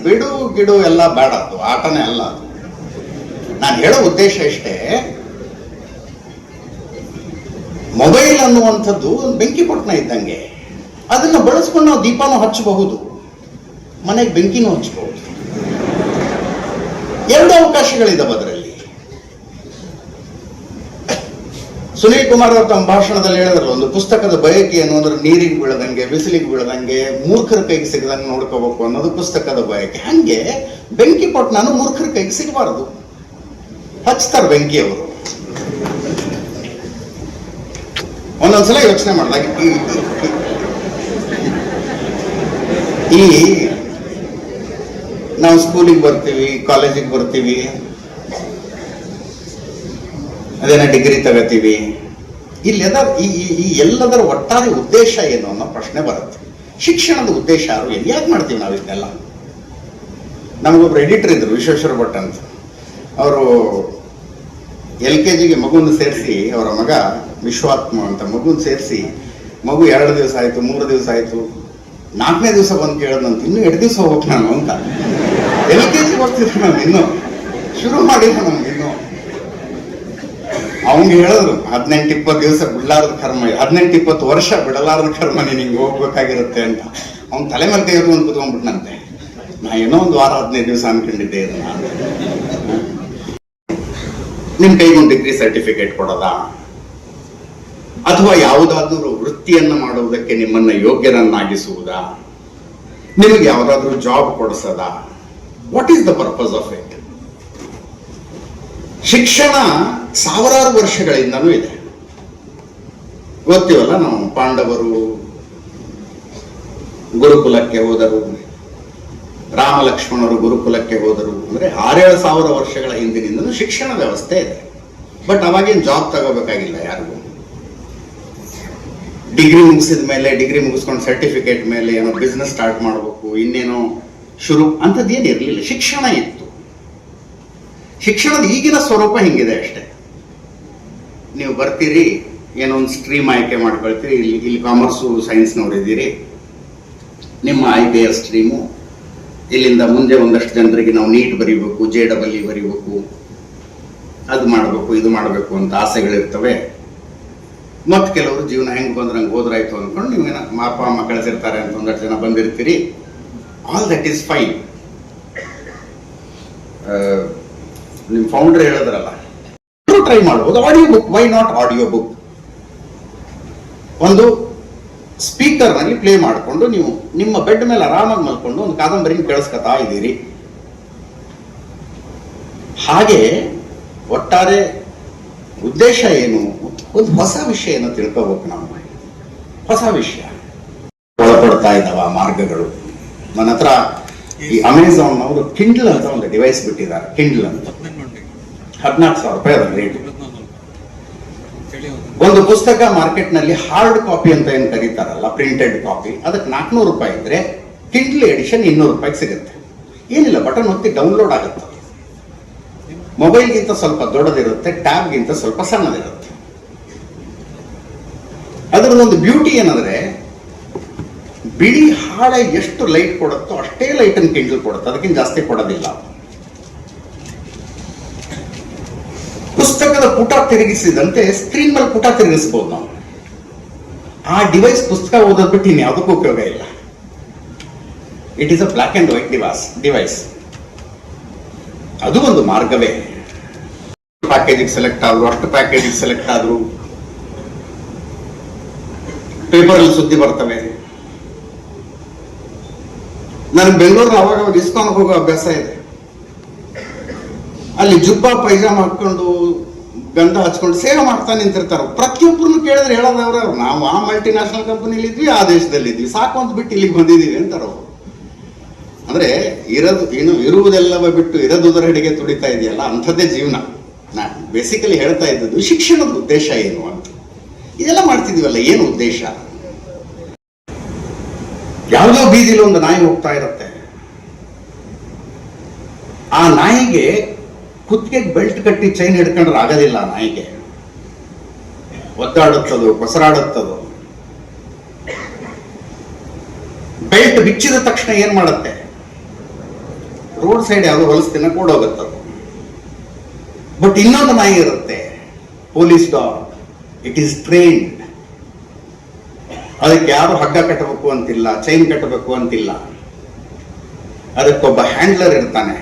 ಬಿಡು ಗಿಡು ಎಲ್ಲ ಬೇಡ, ಅದು ಆಟನೇ ಅಲ್ಲ ಅದು. ನಾನು ಹೇಳೋ ಉದ್ದೇಶ ಇಷ್ಟೇ, ಮೊಬೈಲ್ ಅನ್ನುವಂಥದ್ದು ಬೆಂಕಿ ಪೊಟ್ಟಣ ಇದ್ದಂಗೆ. ಅದನ್ನ ಬಳಸ್ಕೊಂಡು ನಾವು ದೀಪನೂ ಹಚ್ಚಬಹುದು, ಮನೆಗೆ ಬೆಂಕಿನೂ ಹಚ್ಚಬಹುದು. 2 ಅವಕಾಶಗಳಿದ್ದಾವೆ ಅದರಲ್ಲಿ. ಸುನೀಲ್ ಕುಮಾರ್ ಅವರು ತಮ್ಮ ಭಾಷಣದಲ್ಲಿ ಹೇಳಿದ್ರಲ್ಲ, ಒಂದು ಪುಸ್ತಕದ ಬಯಕೆ ಏನು ಅಂದ್ರೆ ನೀರಿಗೆ ಬೀಳದಂಗೆ, ಬಿಸಿಲಿಗೆ ಬೀಳದಂಗೆ, ಮೂರ್ಖರ ಕೈಗೆ ಸಿಗದಂಗೆ ನೋಡ್ಕೋಬೇಕು ಅನ್ನೋದು ಪುಸ್ತಕದ ಬಯಕೆ. ಹಂಗೆ ಬೆಂಕಿ ಪೊಟ್ಟಣನು ಮೂರ್ಖರ ಕೈಗೆ ಸಿಗಬಾರದು. ಹಚ್ತಾರೆ ಬೆಂಕಿ ಅವರು. ಒಂದೊಂದ್ಸಲ ಯೋಚನೆ ಮಾಡಿದಾಗ ಈ ನಾವು ಸ್ಕೂಲಿಗೆ ಬರ್ತೀವಿ, ಕಾಲೇಜಿಗೆ ಬರ್ತೀವಿ, ಅದೇನ ಡಿಗ್ರಿ ತಗೋತೀವಿ, ಇಲ್ಲಿ ಈ ಎಲ್ಲದರ ಒಟ್ಟಾರೆ ಉದ್ದೇಶ ಏನು ಅನ್ನೋ ಪ್ರಶ್ನೆ ಬರುತ್ತೆ. ಶಿಕ್ಷಣದ ಉದ್ದೇಶ ಯಾಕೆ ಮಾಡ್ತೀವಿ ನಾವು ಇದನ್ನೆಲ್ಲ? ನಮಗೊಬ್ರು ಎಡಿಟರ್ ಇದ್ರು, ವಿಶ್ವೇಶ್ವರ ಭಟ್ ಅಂತ. ಅವರು LKGಗೆ ಮಗುವನ್ನು ಸೇರಿಸಿ, ಅವರ ಮಗ ವಿಶ್ವಾತ್ಮ ಅಂತ ಮಗುವನ್ನು ಸೇರಿಸಿ, ಮಗು 2 ದಿವಸ ಆಯ್ತು, 3 ದಿವಸ ಆಯ್ತು, 4ನೇ ದಿವಸ ಬಂದು ಕೇಳದಂತ, ಇನ್ನೂ 2 ದಿವಸ ಹೋಗ್ಬೇಕು ನಾನು ಅಂತ. LKG ಬರ್ತಿದ್ರು, ನಾನು ಇನ್ನೂ ಶುರು ಮಾಡಿಲ್ಲ ನಮ್ಗೆ. ಇನ್ನೂ ಅವ್ನಿಗೆ ಹೇಳಿದ್ರು 18-20 ದಿವಸ ಬಿಡಲಾರದ ಕರ್ಮ, 18-20 ವರ್ಷ ಬಿಡಲಾರದ ಕರ್ಮ ನಿಂಗೆ ಹೋಗ್ಬೇಕಾಗಿರುತ್ತೆ ಅಂತ. ಅವ್ನ ತಲೆ ಮೇಲೆ ಕೈ ಹೊತ್ಕೊಂಡು ಕುತ್ಕೊಂಡ್ಬಿಟ್ನಂತೆ. ನಾ ಏನೋ ಒಂದು ವಾರ 15 ದಿವಸ ಅನ್ಕೊಂಡಿದ್ದೆ ಇದನ್ನ. ನಿಮ್ ಕೈಗೊಂದು ಡಿಗ್ರಿ ಸರ್ಟಿಫಿಕೇಟ್ ಕೊಡೋದಾ, ಅಥವಾ ಯಾವುದಾದ್ರೂ ವೃತ್ತಿಯನ್ನ ಮಾಡುವುದಕ್ಕೆ ನಿಮ್ಮನ್ನ ಯೋಗ್ಯರನ್ನಾಗಿಸುವುದಾ, ನಿಮಗೆ ಯಾವುದಾದ್ರೂ ಜಾಬ್ ಕೊಡಿಸೋದಾ? What is the purpose of it? ಶಿಕ್ಷಣ ಸಾವಿರಾರು ವರ್ಷಗಳಿಂದನೂ ಇದೆ. ಗೊತ್ತಿವಲ್ಲ, ನಾವು ಪಾಂಡವರು ಗುರುಕುಲಕ್ಕೆ ಹೋದರು, ರಾಮ ಲಕ್ಷ್ಮಣರು ಗುರುಕುಲಕ್ಕೆ ಹೋದರು. ಅಂದ್ರೆ 6-7 ಸಾವಿರ ವರ್ಷಗಳ ಹಿಂದಿನಿಂದಲೂ ಶಿಕ್ಷಣ ವ್ಯವಸ್ಥೆ ಇದೆ. ಬಟ್ ಅವಾಗೇನು ಜಾಬ್ ತಗೋಬೇಕಾಗಿಲ್ಲ ಯಾರಿಗೂ. ಡಿಗ್ರಿ ಮುಗಿಸಿದ ಮೇಲೆ, ಡಿಗ್ರಿ ಮುಗಿಸ್ಕೊಂಡು ಸರ್ಟಿಫಿಕೇಟ್ ಮೇಲೆ ಏನೋ ಬಿಸ್ನೆಸ್ ಸ್ಟಾರ್ಟ್ ಮಾಡಬೇಕು, ಇನ್ನೇನೋ ಶುರು ಅಂತದ್ದೇನು ಇರಲಿಲ್ಲ. ಶಿಕ್ಷಣ ಇತ್ತು. ಶಿಕ್ಷಣದ ಈಗಿನ ಸ್ವರೂಪ ಹಿಂಗಿದೆ ಅಷ್ಟೇ. ನೀವು ಬರ್ತೀರಿ, ಏನೋ ಒಂದು ಸ್ಟ್ರೀಮ್ ಆಯ್ಕೆ ಮಾಡ್ಕೊಳ್ತೀರಿ. ಇಲ್ಲಿ ಕಾಮರ್ಸು ಸೈನ್ಸ್ನವರಿದ್ದೀರಿ, ನಿಮ್ಮ ಆಯ್ಕೆಯ ಸ್ಟ್ರೀಮು. ಇಲ್ಲಿಂದ ಮುಂದೆ ಒಂದಷ್ಟು ಜನರಿಗೆ ನಾವು ನೀಟ್ ಬರೀಬೇಕು, JEE ಬರೀಬೇಕು, ಅದು ಮಾಡಬೇಕು, ಇದು ಮಾಡಬೇಕು ಅಂತ ಆಸೆಗಳಿರ್ತವೆ. ಮತ್ತು ಕೆಲವರು ಜೀವನ ಹೆಂಗೆ ಬಂದ್ರೆ ಹಂಗೆ ಹೋದ್ರಾಯ್ತು ಅಂದ್ಕೊಂಡು ನೀವೇನ ಅಪ್ಪ ಅಮ್ಮ ಕಳಿಸಿರ್ತಾರೆ ಅಂತ ಒಂದಷ್ಟು ಜನ ಬಂದಿರ್ತೀರಿ. All that is fine. ನಿಮ್ಮ ಫೌಂಡರ್ ಹೇಳಿದ್ರಲ್ಲ, ಟ್ರೈ ಮಾಡ್ಬೋದು. Audio book, why not audio book? ಒಂದು ಸ್ಪೀಕರ್ ನಲ್ಲಿ ಪ್ಲೇ ಮಾಡಿಕೊಂಡು ನೀವು ನಿಮ್ಮ ಬೆಡ್ ಮೇಲೆ ಆರಾಮಾಗಿ ಮಲ್ಕೊಂಡು ಒಂದು ಕಾದಂಬರಿ ಕೇಳಿಸ್ಕೊತಾ ಇದ್ದೀರಿ. ಹಾಗೆ ಒಟ್ಟಾರೆ ಉದ್ದೇಶ ಏನು? ಒಂದು ಹೊಸ ವಿಷಯನ ತಿಳ್ಕೋಬೇಕು ನಾವು. ಹೊಸ ವಿಷಯ ಒಳಪಡ್ತಾ ಇದ್ದಾವ ಮಾರ್ಗಗಳು. ನನ್ನ ಹತ್ರ ಈ ಅಮೆಝಾನ್ ಅವರು ಕಿಂಡಲ್ ಅಂತ ಒಂದು ಡಿವೈಸ್ ಬಿಟ್ಟಿದ್ದಾರೆ. ಕಿಂಡಲ್ ಅಂತ 14,000 ರೂಪಾಯಿ ಅದರ ರೇಟ್. ಒಂದು ಪುಸ್ತಕ ಮಾರ್ಕೆಟ್ ನಲ್ಲಿ ಹಾರ್ಡ್ ಕಾಪಿ ಅಂತ ಏನ್ ಕರೀತಾರಲ್ಲ, ಪ್ರಿಂಟೆಡ್ ಕಾಪಿ, ಅದಕ್ಕೆ 400 ರೂಪಾಯಿ ಇದ್ರೆ ಕಿಂಡಲ್ ಎಡಿಷನ್ 200 ರೂಪಾಯಿಗೆ ಸಿಗುತ್ತೆ. ಏನಿಲ್ಲ, ಬಟನ್ ಒತ್ತಿ ಡೌನ್ಲೋಡ್ ಆಗುತ್ತೆ. ಮೊಬೈಲ್ಗಿಂತ ಸ್ವಲ್ಪ ದೊಡ್ಡದಿರುತ್ತೆ, ಟ್ಯಾಬ್ಗಿಂತ ಸ್ವಲ್ಪ ಸಣ್ಣದಿರುತ್ತೆ. ಅದರದೊಂದು ಬ್ಯೂಟಿ ಏನಂದ್ರೆ, ಬಿಳಿ ಹಾಳೆ ಎಷ್ಟು ಲೈಟ್ ಕೊಡುತ್ತೋ ಅಷ್ಟೇ ಲೈಟ್ ಅನ್ನು ಕಿಂಡಲ್ ಕೊಡುತ್ತೆ, ಅದಕ್ಕಿಂತ ಜಾಸ್ತಿ ಕೊಡೋದಿಲ್ಲ. ಪುಸ್ತಕದ ಪುಟ ತಿರುಗಿಸಿದಂತೆ ಸ್ಕ್ರೀನ್ ಮೇಲೆ ಪುಟ ತಿರುಗಿಸಬಹುದು ನಾವು. ಆ ಡಿವೈಸ್ ಪುಸ್ತಕ ಓದೋದ್ ಬಿಟ್ಟು ಇನ್ನು ಯಾವುದಕ್ಕೂ ಉಪಯೋಗ ಇಲ್ಲ. It is a black and white device. ಅದು ಒಂದು ಮಾರ್ಗವೇ. ಪ್ಯಾಕೇಜಿಗೆ ಸೆಲೆಕ್ಟ್ ಆದ್ರು, ಅಷ್ಟು ಪ್ಯಾಕೇಜಿಗೆ ಸೆಲೆಕ್ಟ್ ಆದ್ರು, ಪೇಪರ್ ಅಲ್ಲಿ ಸುದ್ದಿ ಬರ್ತವೆ. ನನಗೆ ಬೆಂಗಳೂರಲ್ಲಿ ಅವಾಗ ಇಸ್ಕಾನ್ ಹೋಗೋ ಅಭ್ಯಾಸ ಇದೆ. ಅಲ್ಲಿ ಜುಬ್ಬಾ ಪೈಜಾಮ ಹಾಕೊಂಡು ಗಂಧ ಹಚ್ಕೊಂಡು ಸೇವೆ ಮಾಡ್ತಾ ನಿಂತಿರ್ತಾರೆ. ಪ್ರತಿಯೊಬ್ಬರನ್ನು ಕೇಳಿದ್ರೆ ಹೇಳೋದವ್ರೆ, ನಾವು ಆ ಮಲ್ಟಿ ನ್ಯಾಷನಲ್ ಕಂಪನಿಲಿ ಇದ್ವಿ, ಆ ದೇಶದಲ್ಲಿದ್ವಿ, ಸಾಕು ಅಂತ ಬಿಟ್ಟು ಇಲ್ಲಿಗೆ ಬಂದಿದ್ದೀವಿ ಅಂತಾರ ಅವರು. ಅಂದ್ರೆ ಇರುವುದೆಲ್ಲವ ಬಿಟ್ಟು ಇರದುದರ ಹಿಡಿಗೆ ತುಡಿತಾ ಇದೆಯಲ್ಲ, ಅಂಥದ್ದೇ ಜೀವನ. ನಾನು ಬೇಸಿಕಲಿ ಹೇಳ್ತಾ ಇದ್ದದ್ದು ಶಿಕ್ಷಣದ ಉದ್ದೇಶ ಏನು ಅಂತ. ಇದೆಲ್ಲ ಮಾಡ್ತಿದೀವಲ್ಲ, ಏನು ಉದ್ದೇಶ? ಯಾವುದೋ ಬೀದಿಲಿ ಒಂದು ನಾಯಿ ಹೋಗ್ತಾ ಇರುತ್ತೆ. ಆ ನಾಯಿಗೆ ಕುತ್ತಿಗೆ ಬೆಲ್ಟ್ ಕಟ್ಟಿ ಚೈನ್ ಹಿಡ್ಕೊಂಡ್ರೆ ಆಗೋದಿಲ್ಲ. ನಾಯಿಗೆ ಒದ್ದಾಡುತ್ತದು, ಕೊಸರಾಡುತ್ತದು. ಬೆಲ್ಟ್ ಬಿಚ್ಚಿದ ತಕ್ಷಣ ಏನ್ ಮಾಡುತ್ತೆ? ರೋಡ್ ಸೈಡ್ ಯಾವುದೋ ಹೊಲಸ್ತಿನ ಕೂಡೋಗುತ್ತದು. ಬಟ್ ಇನ್ನೊಂದು ನಾಯಿ ಇರುತ್ತೆ, police dog. It is trained. ಅದಕ್ಕೆ ಯಾರು ಹಗ್ಗ ಕಟ್ಟಬೇಕು ಅಂತಿಲ್ಲ, ಚೈನ್ ಕಟ್ಟಬೇಕು ಅಂತಿಲ್ಲ. ಅದಕ್ಕೊಬ್ಬ ಹ್ಯಾಂಡ್ಲರ್ ಇರ್ತಾನೆ.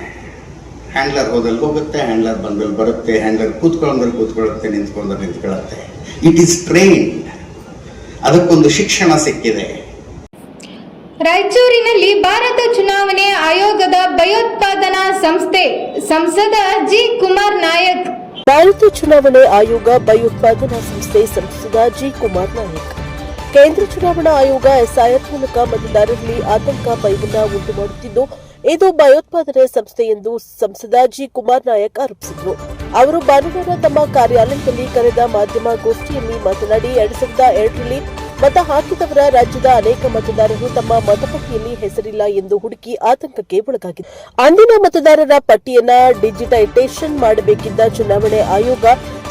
ಹ್ಯಾಂಡ್ಲರ್ ಹೋದಲ್ಲಿ ಹೋಗುತ್ತೆ, ಹ್ಯಾಂಡ್ಲರ್ ಬಂದಲ್ಲಿ ಬರುತ್ತೆ, ಹ್ಯಾಂಡ್ಲರ್ ಕೂತ್ಕೊಂಡ್ರೆ ಕೂತ್ಕೊಳ್ಳುತ್ತೆ, ನಿಂತ್ಕೊಂಡ್ರೆ ನಿಂತ್ಕೊಳ್ಳುತ್ತೆ. It is trained. ಅದಕ್ಕೊಂದು ಶಿಕ್ಷಣ ಸಿಕ್ಕಿದೆ. ರಾಯಚೂರಿನಲ್ಲಿ ಭಾರತ ಚುನಾವಣೆ ಆಯೋಗದ ಭಯೋತ್ಪಾದನಾ ಸಂಸ್ಥೆ ಸಂಸದ ಜಿ ಕುಮಾರ್ ನಾಯಕ್. ಭಾರತ ಚುನಾವಣೆ ಆಯೋಗ ಭಯೋತ್ಪಾದನಾ ಸಂಸ್ಥೆ ಸಂಸದ ಜಿ ಕುಮಾರ್ ನಾಯಕ್. ಕೇಂದ್ರ ಚುನಾವಣಾ ಆಯೋಗ SIR ಮೂಲಕ ಮತದಾರರಲ್ಲಿ ಆತಂಕ, ಭಯವನ್ನ ಉಂಟು ಮಾಡುತ್ತಿದ್ದು, ಇದು ಭಯೋತ್ಪಾದನೆ ಸಂಸ್ಥೆ ಎಂದು ಸಂಸದ ಜಿ ಕುಮಾರ್ ನಾಯಕ್ ಆರೋಪಿಸಿದರು. ಅವರು ಭಾನುವಾರ ತಮ್ಮ ಕಾರ್ಯಾಲಯದಲ್ಲಿ ಕರೆದ ಮಾಧ್ಯಮ ಗೋಷ್ಠಿಯಲ್ಲಿ ಮಾತನಾಡಿ, 2002ರಲ್ಲಿ ಮತ ಹಾಕಿದವರ ರಾಜ್ಯದ ಅನೇಕ ಮತದಾರರು ತಮ್ಮ ಮತಪಟ್ಟಿಯಲ್ಲಿ ಹೆಸರಿಲ್ಲ ಎಂದು ಹುಡುಕಿ ಆತಂಕಕ್ಕೆ ಒಳಗಾಗಿದ್ದಾರೆ. ಅಂದಿನ ಮತದಾರರ ಪಟ್ಟಿಯನ್ನ ಡಿಜಿಟೈಸೇಷನ್ ಮಾಡಬೇಕಿದ್ದ ಚುನಾವಣೆ ಆಯೋಗ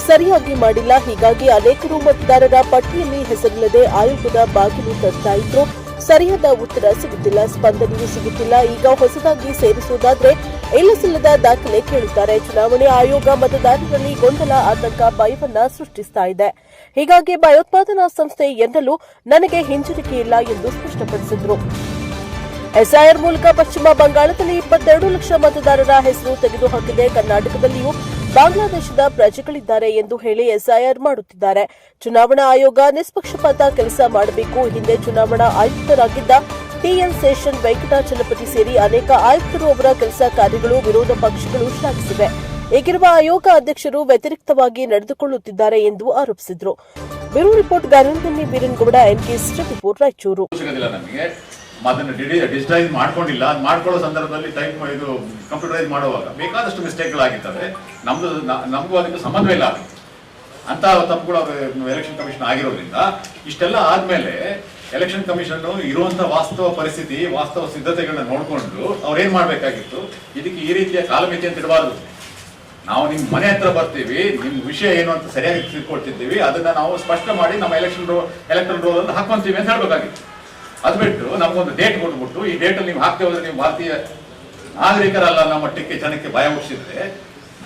ಸರಿಯಾಗಿ ಮಾಡಿಲ್ಲ. ಹೀಗಾಗಿ ಅನೇಕರು ಮತದಾರರ ಪಟ್ಟಿಯಲ್ಲಿ ಹೆಸರಿಲ್ಲದೆ ಆಯೋಗದ ಬಾಗಿಲು ತಟ್ತಾ ಇದ್ರು. ಸರಿಯಾದ ಉತ್ತರ ಸಿಗುತ್ತಿಲ್ಲ, ಸ್ಪಂದನೆಯೂ ಸಿಗುತ್ತಿಲ್ಲ. ಈಗ ಹೊಸದಾಗಿ ಸೇರಿಸುವುದಾದ್ರೆ ಇಲ್ಲಸಲ್ಲದ ದಾಖಲೆ ಕೇಳುತ್ತಾರೆ. ಚುನಾವಣೆ ಆಯೋಗ ಮತದಾರರಲ್ಲಿ ಗೊಂದಲ, ಆತಂಕ, ಭಯವನ್ನ ಸೃಷ್ಟಿಸ್ತಾ ಇದೆ. ಹೀಗಾಗಿ ಭಯೋತ್ಪಾದನಾ ಸಂಸ್ಥೆ ಎನ್ನಲು ನನಗೆ ಹಿಂಜರಿಕೆ ಇಲ್ಲ ಎಂದು ಸ್ಪಷ್ಟಪಡಿಸಿದರು. ಎಸ್ಐಆರ್ ಮೂಲಕ ಪಶ್ಚಿಮ ಬಂಗಾಳದಲ್ಲಿ 22 ಲಕ್ಷ ಮತದಾರರ ಹೆಸರು ತೆಗೆದುಹಾಕಿದೆ. ಕರ್ನಾಟಕದಲ್ಲಿಯೂ ಬಾಂಗ್ಲಾದೇಶದ ಪ್ರಜೆಗಳಿದ್ದಾರೆ ಎಂದು ಹೇಳಿ ಎಸ್ಐಆರ್ ಮಾಡುತ್ತಿದ್ದಾರೆ. ಚುನಾವಣಾ ಆಯೋಗ ನಿಷ್ಪಕ್ಷಪಾತ ಕೆಲಸ ಮಾಡಬೇಕು. ಹಿಂದೆ ಚುನಾವಣಾ ಆಯುಕ್ತರಾಗಿದ್ದ ಟಿಎನ್ ಶೇಷನ್, ವೆಂಕಟಾಚಲಪತಿ ಸೇರಿ ಅನೇಕ ಆಯುಕ್ತರು ಅವರ ಕೆಲಸ ಕಾರ್ಯಗಳು ವಿರೋಧ ಪಕ್ಷಗಳು ಶ್ಲಾಘಿಸಿವೆ. ಈಗಿರುವ ಆಯೋಗ ಅಧ್ಯಕ್ಷರು ವ್ಯತಿರಿಕ್ತವಾಗಿ ನಡೆದುಕೊಳ್ಳುತ್ತಿದ್ದಾರೆ ಎಂದು ಆರೋಪಿಸಿದರು. ಬ್ಯೂರೋ ರಿಪೋರ್ಟ್ ಗಾನಂದನಿ ವೀರನಗೌಡ, ಎನ್ಕೆಎಸ್ ರಿಪೋರ್ಟ್, ರಾಯಚೂರು. ಅದನ್ನು ಡಿಜಿಟೈಸ್ ಮಾಡ್ಕೊಂಡಿಲ್ಲ. ಅದು ಮಾಡ್ಕೊಳ್ಳೋ ಸಂದರ್ಭದಲ್ಲಿ ಟೈಪ್ ಇದು ಕಂಪ್ಯೂಟರೈಸ್ ಮಾಡುವಾಗ ಬೇಕಾದಷ್ಟು ಮಿಸ್ಟೇಕ್ಗಳಾಗಿರ್ತವೆ. ನಮಗೂ ಅದಕ್ಕೆ ಸಂಬಂಧವೇ ಇಲ್ಲ. ಅಂತ ತಪ್ಪು ಕೂಡ ಎಲೆಕ್ಷನ್ ಕಮಿಷನ್ ಆಗಿರೋದ್ರಿಂದ ಇಷ್ಟೆಲ್ಲ ಆದ್ಮೇಲೆ ಎಲೆಕ್ಷನ್ ಕಮಿಷನ್ ಇರುವಂತಹ ವಾಸ್ತವ ಪರಿಸ್ಥಿತಿ, ವಾಸ್ತವ ಸಿದ್ಧತೆಗಳನ್ನ ನೋಡಿಕೊಂಡು ಅವ್ರು ಏನ್ ಮಾಡ್ಬೇಕಾಗಿತ್ತು, ಇದಕ್ಕೆ ಈ ರೀತಿಯ ಕಾಲಮಿತಿ ಅಂತ ಇಡಬಾರ್ದು. ನಾವು ನಿಮ್ ಮನೆ ಹತ್ರ ಬರ್ತೀವಿ, ನಿಮ್ ವಿಷಯ ಏನು ಅಂತ ಸರಿಯಾಗಿ ತಿಳ್ಕೊಳ್ತಿದ್ದೀವಿ, ಅದನ್ನ ನಾವು ಸ್ಪಷ್ಟ ಮಾಡಿ ನಮ್ಮ ಎಲೆಕ್ಟ್ರಲ್ ರೋಲ್ ಅಲ್ಲಿ ಹಾಕೊಂತೀವಿ ಅಂತ ಹೇಳ್ಬೇಕಾಗಿತ್ತು. ಅದು ಬಿಟ್ಟು ನಮಗೊಂದು ಡೇಟ್ ಕೊಟ್ಬಿಟ್ಟು ಈ ಡೇಟಲ್ಲಿ ನೀವು ಹಾಕ್ತೇ ಹೋದ್ರೆ ನೀವು ಭಾರತೀಯ ನಾಗರಿಕರಲ್ಲ ನಮ್ಮ ಮಟ್ಟಕ್ಕೆ ಜನಕ್ಕೆ ಭಯ ಹುಟ್ಟಿಸಿದ್ರೆ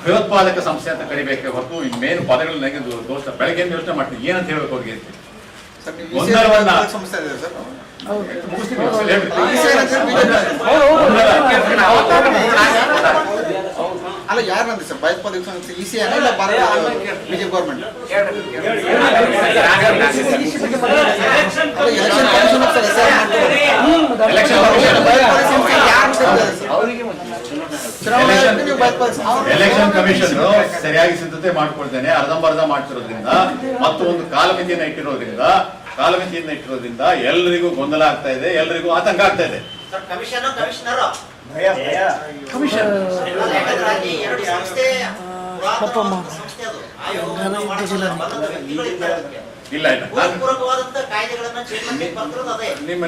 ಭಯೋತ್ಪಾದಕ ಸಂಸ್ಥೆ ಅಂತ ಕರಿಬೇಕೆ ಹೊರತು ಇನ್ನೇನು ಪದಗಳನ್ನ ದೋಷ ಬೆಳಗ್ಗೆ ಯೋಚನೆ ಮಾಡ್ತೀನಿ ಏನಂತ ಹೇಳ್ಬೇಕು ಅವ್ರಿಗೆ ಅಲ್ಲ ಯಾರಂದ್ರೆ ಸರ್ ಭಯೋತ್ಪಾದಕ ಸಂಸ್ಥೆ ಇಸಿಎನ ಇಲ್ಲ ಬಿಜೆಪಿ ಗೌರ್ಮೆಂಟ್ ಎಲೆಕ್ಷನ್ ಕಮಿಷನ್ ಸರಿಯಾಗಿ ಸಿದ್ಧತೆ ಮಾಡ್ಕೊಳ್ತೇನೆ ಅರ್ಧಂಬರ್ಧ ಮಾಡ್ತಿರೋದ್ರಿಂದ ಮತ್ತು ಒಂದು ಕಾಲಮಿತಿಯನ್ನ ಇಟ್ಟಿರೋದ್ರಿಂದ ಎಲ್ಲರಿಗೂ ಗೊಂದಲ ಆಗ್ತಾ ಇದೆ, ಎಲ್ಲರಿಗೂ ಆತಂಕ ಆಗ್ತಾ ಇದೆ. ಇಲ್ಲ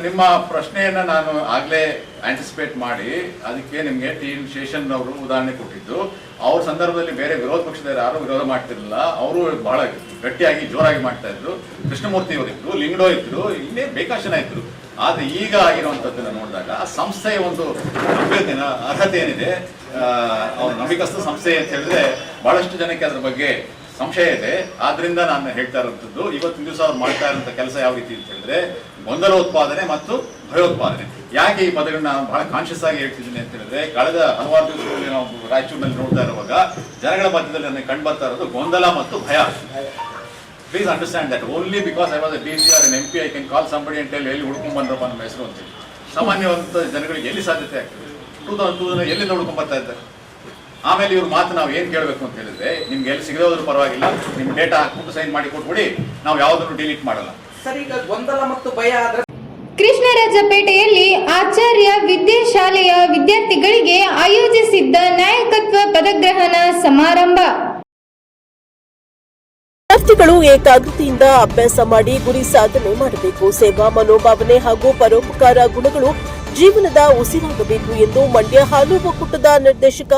ನಿಮ್ಮ ಪ್ರಶ್ನೆಯನ್ನ ನಾನು ಆಗ್ಲೇ ಆಂಟಿಸಿಪೇಟ್ ಮಾಡಿ ಅದಕ್ಕೆ ನಿಮ್ಗೆ ಟಿ ಎನ್ ಶೇಷನ್ ಅವರು ಉದಾಹರಣೆ ಕೊಟ್ಟಿದ್ದು. ಅವ್ರ ಸಂದರ್ಭದಲ್ಲಿ ಬೇರೆ ವಿರೋಧ ಪಕ್ಷದವರು ಯಾರು ವಿರೋಧ ಮಾಡ್ತಿರ್ಲಿಲ್ಲ, ಅವರು ಬಹಳ ಗಟ್ಟಿಯಾಗಿ ಜೋರಾಗಿ ಮಾಡ್ತಾ ಇದ್ರು. ಕೃಷ್ಣಮೂರ್ತಿ ಅವರಿದ್ರು, ಲಿಂಗಡೋ ಇದ್ರು, ಇನ್ನೇ ಬೇಕಾಷ್ಟು ಜನ ಇದ್ರು. ಆದ್ರೆ ಈಗ ಆಗಿರುವಂತದ್ದನ್ನ ನೋಡಿದಾಗ ಆ ಸಂಸ್ಥೆಯ ಒಂದು ಅರ್ಹತೆ ಏನಿದೆ, ಅವ್ರ ನಂಬಿಕಸ್ಥ ಸಂಸ್ಥೆ ಅಂತ ಹೇಳಿದ್ರೆ ಬಹಳಷ್ಟು ಜನಕ್ಕೆ ಅದ್ರ ಬಗ್ಗೆ ಸಂಶಯ ಇದೆ. ಆದ್ರಿಂದ ನಾನು ಹೇಳ್ತಾ ಇರುವಂತದ್ದು ಇವತ್ತಿನ ದಿವಸ ಅವ್ರು ಮಾಡ್ತಾ ಇರುವಂತ ಕೆಲಸ ಯಾವ ರೀತಿ ಅಂತ ಹೇಳಿದ್ರೆ ಗೊಂದಲೋತ್ಪಾದನೆ ಮತ್ತು ಭಯೋತ್ಪಾದನೆ. ಯಾಕೆ ಈ ಪದಗಳನ್ನ ನಾನು ಬಹಳ ಕಾನ್ಶಿಯಸ್ ಆಗಿ ಹೇಳ್ತಿದ್ದೀನಿ ಅಂತ ಹೇಳಿದ್ರೆ ಕಳೆದ ಹಲವಾರು ದಿವಸಗಳಲ್ಲಿ ನಾವು ರಾಯಚೂರಿನಲ್ಲಿ ನೋಡ್ತಾ ಇರುವಾಗ ಜನಗಳ ಮಧ್ಯದಲ್ಲಿ ನನಗೆ ಕಂಡು ಬರ್ತಾ ಇರೋದು ಗೊಂದಲ ಮತ್ತು ಭಯ. Please understand that only because I was A DC or an MP I can call somebody and tell ಎಲ್ಲಿ ಹುಡ್ಕೊಂಡ್ ಬಂದ್ರಪ್ಪ ನಮ್ಮ ಹೆಸರು ಅಂತ. ಸಾಮಾನ್ಯವಂತ ಜನಗಳಿಗೆ ಎಲ್ಲಿ ಸಾಧ್ಯತೆ ಆಗ್ತದೆ? 2002 ಎಲ್ಲಿಂದ ಹುಡ್ಕೊಂಡ್ ಬರ್ತಾ ಇದ್ದಾರೆ? ಆಮೇಲೆ ಇವ್ರ ಮಾತು ನಾವು ಏನ್ ಕೇಳಬೇಕು ಅಂತ ಹೇಳಿದ್ರೆ, ನಿಮ್ಗೆ ಎಲ್ಲಿ ಸಿಗದೆ ಹೋದ್ರೂ ಪರವಾಗಿಲ್ಲ, ನಿಮ್ ಡೇಟಾ ಹಾಕ್ಬಿಟ್ಟು ಸೈನ್ ಮಾಡಿ ಕೊಟ್ಬಿಡಿ, ನಾವು ಯಾವ್ದನ್ನು ಡಿಲೀಟ್ ಮಾಡಲ್ಲ. ಸರ್, ಈಗ ಗೊಂದಲ ಮತ್ತು ಭಯ ಆದ್ರೆ ಕೃಷ್ಣರಾಜಪೇಟೆಯಲ್ಲಿ ಆಚಾರ್ಯ ವಿದ್ಯಾಶಾಲೆಯ ವಿದ್ಯಾರ್ಥಿಗಳಿಗೆ ಆಯೋಜಿಸಿದ್ದ ನಾಯಕತ್ವ ಪದಗ್ರಹಣ ಸಮಾರಂಭ. ವಿದ್ಯಾರ್ಥಿಗಳು ಏಕಾಗ್ರತೆಯಿಂದ ಅಭ್ಯಾಸ ಮಾಡಿ ಗುರಿ ಸಾಧನೆ ಮಾಡಬೇಕು. ಸೇವಾ ಮನೋಭಾವನೆ ಹಾಗೂ ಪರೋಪಕಾರ ಗುಣಗಳು ಜೀವನದ ಉಸಿರಾಗಬೇಕು ಎಂದು ಮಂಡ್ಯ ಹಾಲು ಒಕ್ಕೂಟದ ನಿರ್ದೇಶಕ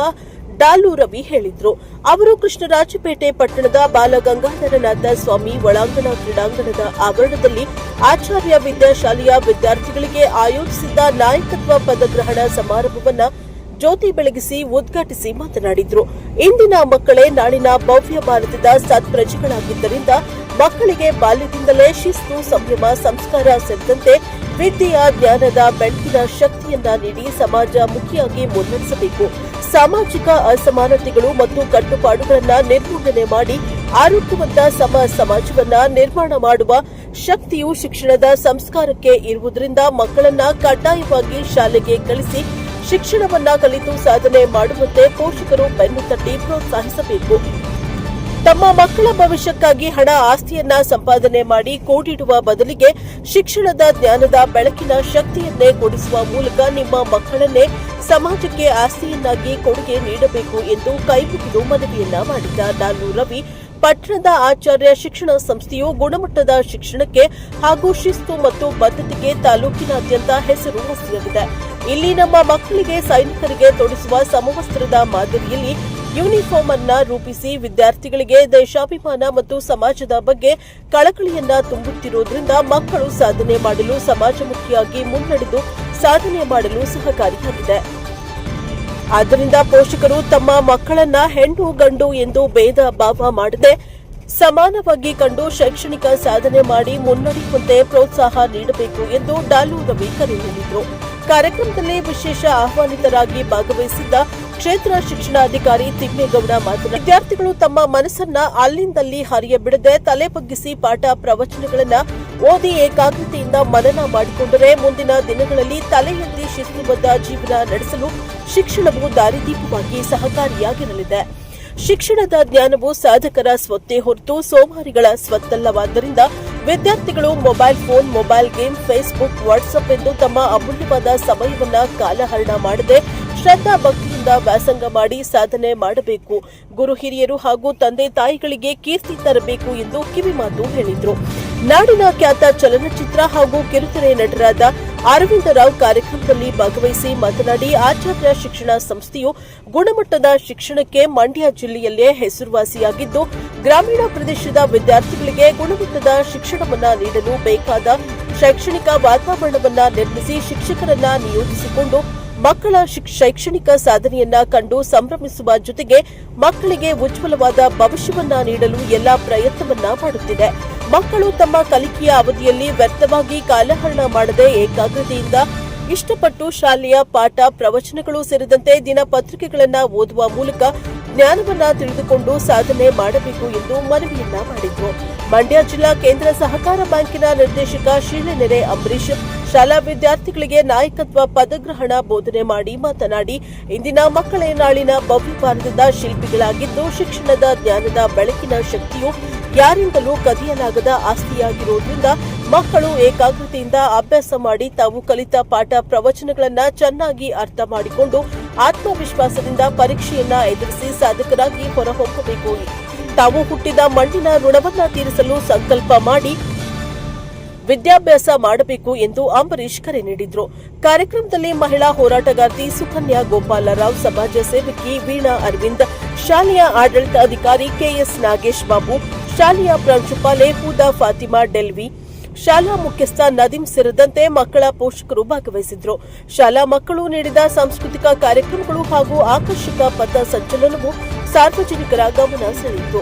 ಡಾಲು ರವಿ ಹೇಳಿದರು. ಅವರು ಕೃಷ್ಣರಾಜಪೇಟೆ ಪಟ್ಟಣದ ಬಾಲಗಂಗಾಧರನಾಥ ಸ್ವಾಮಿ ಒಳಾಂಗಣ ಕ್ರೀಡಾಂಗಣದ ಆವರಣದಲ್ಲಿ ಆಚಾರ್ಯ ವಿದ್ಯಾಶಾಲೆಯ ವಿದ್ಯಾರ್ಥಿಗಳಿಗೆ ಆಯೋಜಿಸಿದ್ದ ನಾಯಕತ್ವ ಪದಗ್ರಹಣ ಸಮಾರಂಭವನ್ನು ಜ್ಯೋತಿ ಬೆಳಗಿಸಿ ಉದ್ಘಾಟಿಸಿ ಮಾತನಾಡಿದರು. ಇಂದಿನ ಮಕ್ಕಳೇ ನಾಳಿನ ಭವ್ಯ ಭಾರತದ ಸತ್ಪ್ರಜೆಗಳಾಗಿದ್ದರಿಂದ ಮಕ್ಕಳಿಗೆ ಬಾಲ್ಯದಿಂದಲೇ ಶಿಸ್ತು, ಸಂಯಮ, ಸಂಸ್ಕಾರ ಸೇರಿದಂತೆ ವಿದ್ಯೆಯ ಜ್ಞಾನದ ಬೆಳಕಿನ ಶಕ್ತಿಯನ್ನ ನೀಡಿ ಸಮಾಜಮುಖಿಯಾಗಿ ಮುನ್ನಡೆಸಬೇಕು. ಸಾಮಾಜಿಕ ಅಸಮಾನತೆಗಳು ಮತ್ತು ಕಟ್ಟುಪಾಡುಗಳನ್ನು ನಿರ್ಮೂಲನೆ ಮಾಡಿ ಆರೋಗ್ಯವಂತ ಸಮಾಜವನ್ನ ನಿರ್ಮಾಣ ಮಾಡುವ ಶಕ್ತಿಯು ಶಿಕ್ಷಣದ ಸಂಸ್ಕಾರಕ್ಕೆ ಇರುವುದರಿಂದ ಮಕ್ಕಳನ್ನ ಕಡ್ಡಾಯವಾಗಿ ಶಾಲೆಗೆ ಕಳಿಸಿ ಶಿಕ್ಷಣವನ್ನ ಕಲಿತು ಸಾಧನೆ ಮಾಡುವಂತೆ ಪೋಷಕರು ಬೆನ್ನು ತಟ್ಟಿ ಪ್ರೋತ್ಸಾಹಿಸಬೇಕು. ತಮ್ಮ ಮಕ್ಕಳ ಭವಿಷ್ಯಕ್ಕಾಗಿ ಹಣ ಆಸ್ತಿಯನ್ನ ಸಂಪಾದನೆ ಮಾಡಿ ಕೂಡಿಡುವ ಬದಲಿಗೆ ಶಿಕ್ಷಣದ ಜ್ಞಾನದ ಬೆಳಕಿನ ಶಕ್ತಿಯನ್ನೇ ಕೊಡಿಸುವ ಮೂಲಕ ನಿಮ್ಮ ಮಕ್ಕಳನ್ನೇ ಸಮಾಜಕ್ಕೆ ಆಸ್ತಿಯನ್ನಾಗಿ ಕೊಡುಗೆ ನೀಡಬೇಕು ಎಂದು ಕೈಮುಗಿದು ಮನವಿಯನ್ನ ಮಾಡಿದ ಡಾಲು ರವಿ, ಪಟ್ಟಣದ ಆಚಾರ್ಯ ಶಿಕ್ಷಣ ಸಂಸ್ಥೆಯು ಗುಣಮಟ್ಟದ ಶಿಕ್ಷಣಕ್ಕೆ ಹಾಗೂ ಶಿಸ್ತು ಮತ್ತು ಬದ್ಧತೆಗೆ ತಾಲೂಕಿನಾದ್ಯಂತ ಹೆಸರುವಾಸಿಯಾಗಿದೆ. ಇಲ್ಲಿ ನಮ್ಮ ಮಕ್ಕಳಿಗೆ ಸೈನಿಕರಿಗೆ ತೊಡಿಸುವ ಸಮವಸ್ತ್ರದ ಮಾದರಿಯಲ್ಲಿ ಯೂನಿಫಾರ್ಮ್ ಅನ್ನ ರೂಪಿಸಿ ವಿದ್ಯಾರ್ಥಿಗಳಿಗೆ ದೇಶಾಭಿಮಾನ ಮತ್ತು ಸಮಾಜದ ಬಗ್ಗೆ ಕಳಕಳಿಯನ್ನ ತುಂಬುತ್ತಿರುವುದರಿಂದ ಮಕ್ಕಳು ಸಾಧನೆ ಮಾಡಲು ಸಮಾಜಮುಖಿಯಾಗಿ ಮುನ್ನಡೆದು ಸಾಧನೆ ಮಾಡಲು ಸಹಕಾರಿಯಾಗಿದೆ. ಆದ್ದರಿಂದ ಪೋಷಕರು ತಮ್ಮ ಮಕ್ಕಳನ್ನ ಹೆಣ್ಣು ಗಂಡು ಎಂದು ಭೇದ ಭಾವ ಮಾಡದೆ ಸಮಾನವಾಗಿ ಕಂಡು ಶೈಕ್ಷಣಿಕ ಸಾಧನೆ ಮಾಡಿ ಮುನ್ನಡೆಯುವಂತೆ ಪ್ರೋತ್ಸಾಹ ನೀಡಬೇಕು ಎಂದು ಡಾಲು ರವಿ ಕರೆ ನೀಡಿದರು. ಕಾರ್ಯಕ್ರಮದಲ್ಲಿ ವಿಶೇಷ ಆಹ್ವಾನಿತರಾಗಿ ಭಾಗವಹಿಸಿದ್ದ ಕ್ಷೇತ್ರ ಶಿಕ್ಷಣಾಧಿಕಾರಿ ತಿಮ್ಮೇಗೌಡ ಮಾತನಾಡಿ, ವಿದ್ಯಾರ್ಥಿಗಳು ತಮ್ಮ ಮನಸ್ಸನ್ನ ಅಲ್ಲಿಂದಲ್ಲಿ ಹರಿಯಬಿಡದೆ ತಲೆ ಬಗ್ಗಿಸಿ ಪಾಠ ಪ್ರವಚನಗಳನ್ನು ಓದಿ ಏಕಾಗ್ರತೆಯಿಂದ ಮನನ ಮಾಡಿಕೊಂಡರೆ ಮುಂದಿನ ದಿನಗಳಲ್ಲಿ ತಲೆ ಎತ್ತಿ ಶಿಸ್ತುಬದ್ಧ ಜೀವನ ನಡೆಸಲು ಶಿಕ್ಷಣವು ದಾರಿದೀಪವಾಗಿ ಸಹಕಾರಿಯಾಗಿರಲಿದೆ. ಶಿಕ್ಷಣದ ಜ್ಞಾನವು ಸಾಧಕರ ಸ್ವತ್ತೇ ಹೊರತು ಸೋಮಾರಿಗಳ ಸ್ವತ್ತಲ್ಲವಾದ್ದರಿಂದ ವಿದ್ಯಾರ್ಥಿಗಳು mobile phone, mobile game, Facebook, WhatsApp ಎಂದು ತಮ್ಮ ಅಮೂಲ್ಯವಾದ ಸಮಯವನ್ನ ಕಾಲಹರಣ ಮಾಡದೆ ಶ್ರದ್ಧಾ ಭಕ್ತಿಯಿಂದ ವ್ಯಾಸಂಗ ಮಾಡಿ ಸಾಧನೆ ಮಾಡಬೇಕು. ಗುರು ಹಿರಿಯರು ಹಾಗೂ ತಂದೆ ತಾಯಿಗಳಿಗೆ ಕೀರ್ತಿ ತರಬೇಕು ಎಂದು ಕಿವಿಮಾತು ಹೇಳಿದರು. ನಾಡಿನ ಖ್ಯಾತ ಚಲನಚಿತ್ರ ಹಾಗೂ ಕಿರುತೆರೆ ನಟರಾದ ಅರವಿಂದ ರಾವ್ ಕಾರ್ಯಕ್ರಮದಲ್ಲಿ ಭಾಗವಹಿಸಿ ಮಾತನಾಡಿ, ಆಚಾರ್ಯ ಶಿಕ್ಷಣ ಸಂಸ್ಥೆಯು ಗುಣಮಟ್ಟದ ಶಿಕ್ಷಣಕ್ಕೆ ಮಂಡ್ಯ ಜಿಲ್ಲೆಯಲ್ಲೇ ಹೆಸರುವಾಸಿಯಾಗಿದ್ದು, ಗ್ರಾಮೀಣ ಪ್ರದೇಶದ ವಿದ್ಯಾರ್ಥಿಗಳಿಗೆ ಗುಣಮಟ್ಟದ ಶಿಕ್ಷಣವನ್ನ ನೀಡಲು ಬೇಕಾದ ಶೈಕ್ಷಣಿಕ ವಾತಾವರಣವನ್ನ ನಿರ್ಮಿಸಿ ಶಿಕ್ಷಕರನ್ನ ನಿಯೋಜಿಸಿಕೊಂಡು ಮಕ್ಕಳ ಶೈಕ್ಷಣಿಕ ಸಾಧನೆಯನ್ನ ಕಂಡು ಸಂಭ್ರಮಿಸುವ ಜೊತೆಗೆ ಮಕ್ಕಳಿಗೆ ಉಜ್ವಲವಾದ ಭವಿಷ್ಯವನ್ನ ನೀಡಲು ಎಲ್ಲಾ ಪ್ರಯತ್ನವನ್ನ ಮಾಡುತ್ತಿದೆ. ಮಕ್ಕಳು ತಮ್ಮ ಕಲಿಕೆಯ ಅವಧಿಯಲ್ಲಿ ವ್ಯರ್ಥವಾಗಿ ಕಾಲಹರಣ ಮಾಡದೆ ಏಕಾಗ್ರತೆಯಿಂದ ಇಷ್ಟಪಟ್ಟು ಶಾಲೆಯ ಪಾಠ ಪ್ರವಚನಗಳು ಸೇರಿದಂತೆ ದಿನಪತ್ರಿಕೆಗಳನ್ನು ಓದುವ ಮೂಲಕ ಜ್ಞಾನವನ್ನ ತಿಳಿದುಕೊಂಡು ಸಾಧನೆ ಮಾಡಬೇಕು ಎಂದು ಮನವಿಯನ್ನ ಮಾಡಿದರು. ಮಂಡ್ಯ ಜಿಲ್ಲಾ ಕೇಂದ್ರ ಸಹಕಾರ ಬ್ಯಾಂಕಿನ ನಿರ್ದೇಶಕ ಶೀಲನೆರೆ ಅಂಬರೀಶ್ ಶಾಲಾ ವಿದ್ಯಾರ್ಥಿಗಳಿಗೆ ನಾಯಕತ್ವ ಪದಗ್ರಹಣ ಬೋಧನೆ ಮಾಡಿ ಮಾತನಾಡಿ, ಇಂದಿನ ಮಕ್ಕಳೇ ನಾಳಿನ ಭವ್ಯ ಭಾರತದ ಶಿಲ್ಪಿಗಳಾಗಿದ್ದು, ಶಿಕ್ಷಣದ ಜ್ಞಾನದ ಬೆಳಕಿನ ಶಕ್ತಿಯು ಯಾರಿಂದಲೂ ಕದಿಯಲಾಗದ ಆಸ್ತಿಯಾಗಿರುವುದರಿಂದ ಮಕ್ಕಳು ಏಕಾಗ್ರತೆಯಿಂದ ಅಭ್ಯಾಸ ಮಾಡಿ ತಾವು ಕಲಿತ ಪಾಠ ಪ್ರವಚನಗಳನ್ನು ಚೆನ್ನಾಗಿ ಅರ್ಥ ಮಾಡಿಕೊಂಡು ಆತ್ಮವಿಶ್ವಾಸದಿಂದ ಪರೀಕ್ಷೆಯನ್ನ ಎದುರಿಸಿ ಸಾಧಕರಾಗಿ ಹೊರಹೊಮ್ಮಬೇಕು. ತಾವು ಹುಟ್ಟಿದ ಮಣ್ಣಿನ ಋಣವನ್ನ ತೀರಿಸಲು ಸಂಕಲ್ಪ ಮಾಡಿ ವಿದ್ಯಾಭ್ಯಾಸ ಮಾಡಬೇಕು ಎಂದು ಅಂಬರೀಶ್ ಕರೆ ನೀಡಿದರು. ಕಾರ್ಯಕ್ರಮದಲ್ಲಿ ಮಹಿಳಾ ಹೋರಾಟಗಾರ್ತಿ ಸುಕನ್ಯಾ ಗೋಪಾಲರಾವ್, ಸಮಾಜ ಸೇವಕಿ ವೀಣಾ ಅರವಿಂದ್, ಶಾಲೆಯ ಆಡಳಿತಾಧಿಕಾರಿ ಕೆಎಸ್ ನಾಗೇಶ್ ಬಾಬು, ಶಾಲೆಯ ಪ್ರಾಂಶುಪಾಲೆ ಹೂದಾ ಫಾತಿಮಾ ಡೆಲ್ವಿ, ಶಾಲಾ ಮುಖ್ಯಸ್ಥ ನದೀಂ ಸೇರಿದಂತೆ ಮಕ್ಕಳ ಪೋಷಕರು ಭಾಗವಹಿಸಿದ್ರು. ಶಾಲಾ ಮಕ್ಕಳು ನೀಡಿದ ಸಾಂಸ್ಕೃತಿಕ ಕಾರ್ಯಕ್ರಮಗಳು ಹಾಗೂ ಆಕರ್ಷಕ ಪಥ ಸಂಚಲನವು ಸಾರ್ವಜನಿಕರ ಗಮನ ಸೆಳೆಯಿತು.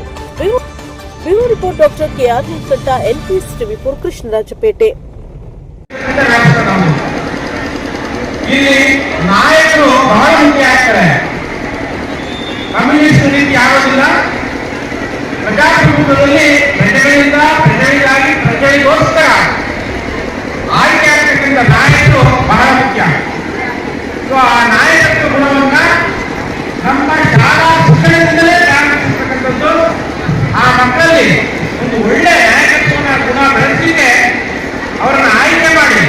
Bureau report doctor KR Neelakantha, NPS TV 4, Krishnarajpet. ಇಲ್ಲಿ ನಾಯಕರು ಬಹಳ ಮುಖ್ಯ ಆಗ್ತಾರೆ. ಕಮ್ಯುನಿಸ್ಟ್ ರೀತಿ ಆಗೋದಿಲ್ಲ. ಪ್ರಜಾಪ್ರಭುತ್ವದಲ್ಲಿ ಪ್ರಜೆಗಳಿಂದ ಪ್ರಜೆಗಳಿಗಾಗಿ ಪ್ರಜೆಗಳಿಗೋಸ್ಕರ ಆಯ್ಕೆ ಆಗ್ತಕ್ಕಂಥ ನಾಯಕರು ಬಹಳ ಮುಖ್ಯ. ಸೊ ಆ ನಾಯಕತ್ವ ಗುಣವನ್ನ ನಮ್ಮ ಶಾಲಾ ಶಿಕ್ಷಣದಿಂದಲೇ ಪ್ರಾರಂಭಿಸತಕ್ಕಂಥದ್ದು. ಆ ಮಕ್ಕಳಲ್ಲಿ ಒಂದು ಒಳ್ಳೆ ನಾಯಕತ್ವನ ಗುಣ ಬೆಳೆಸಿದೆ ಅವರನ್ನು ಆಯ್ಕೆ ಮಾಡಿ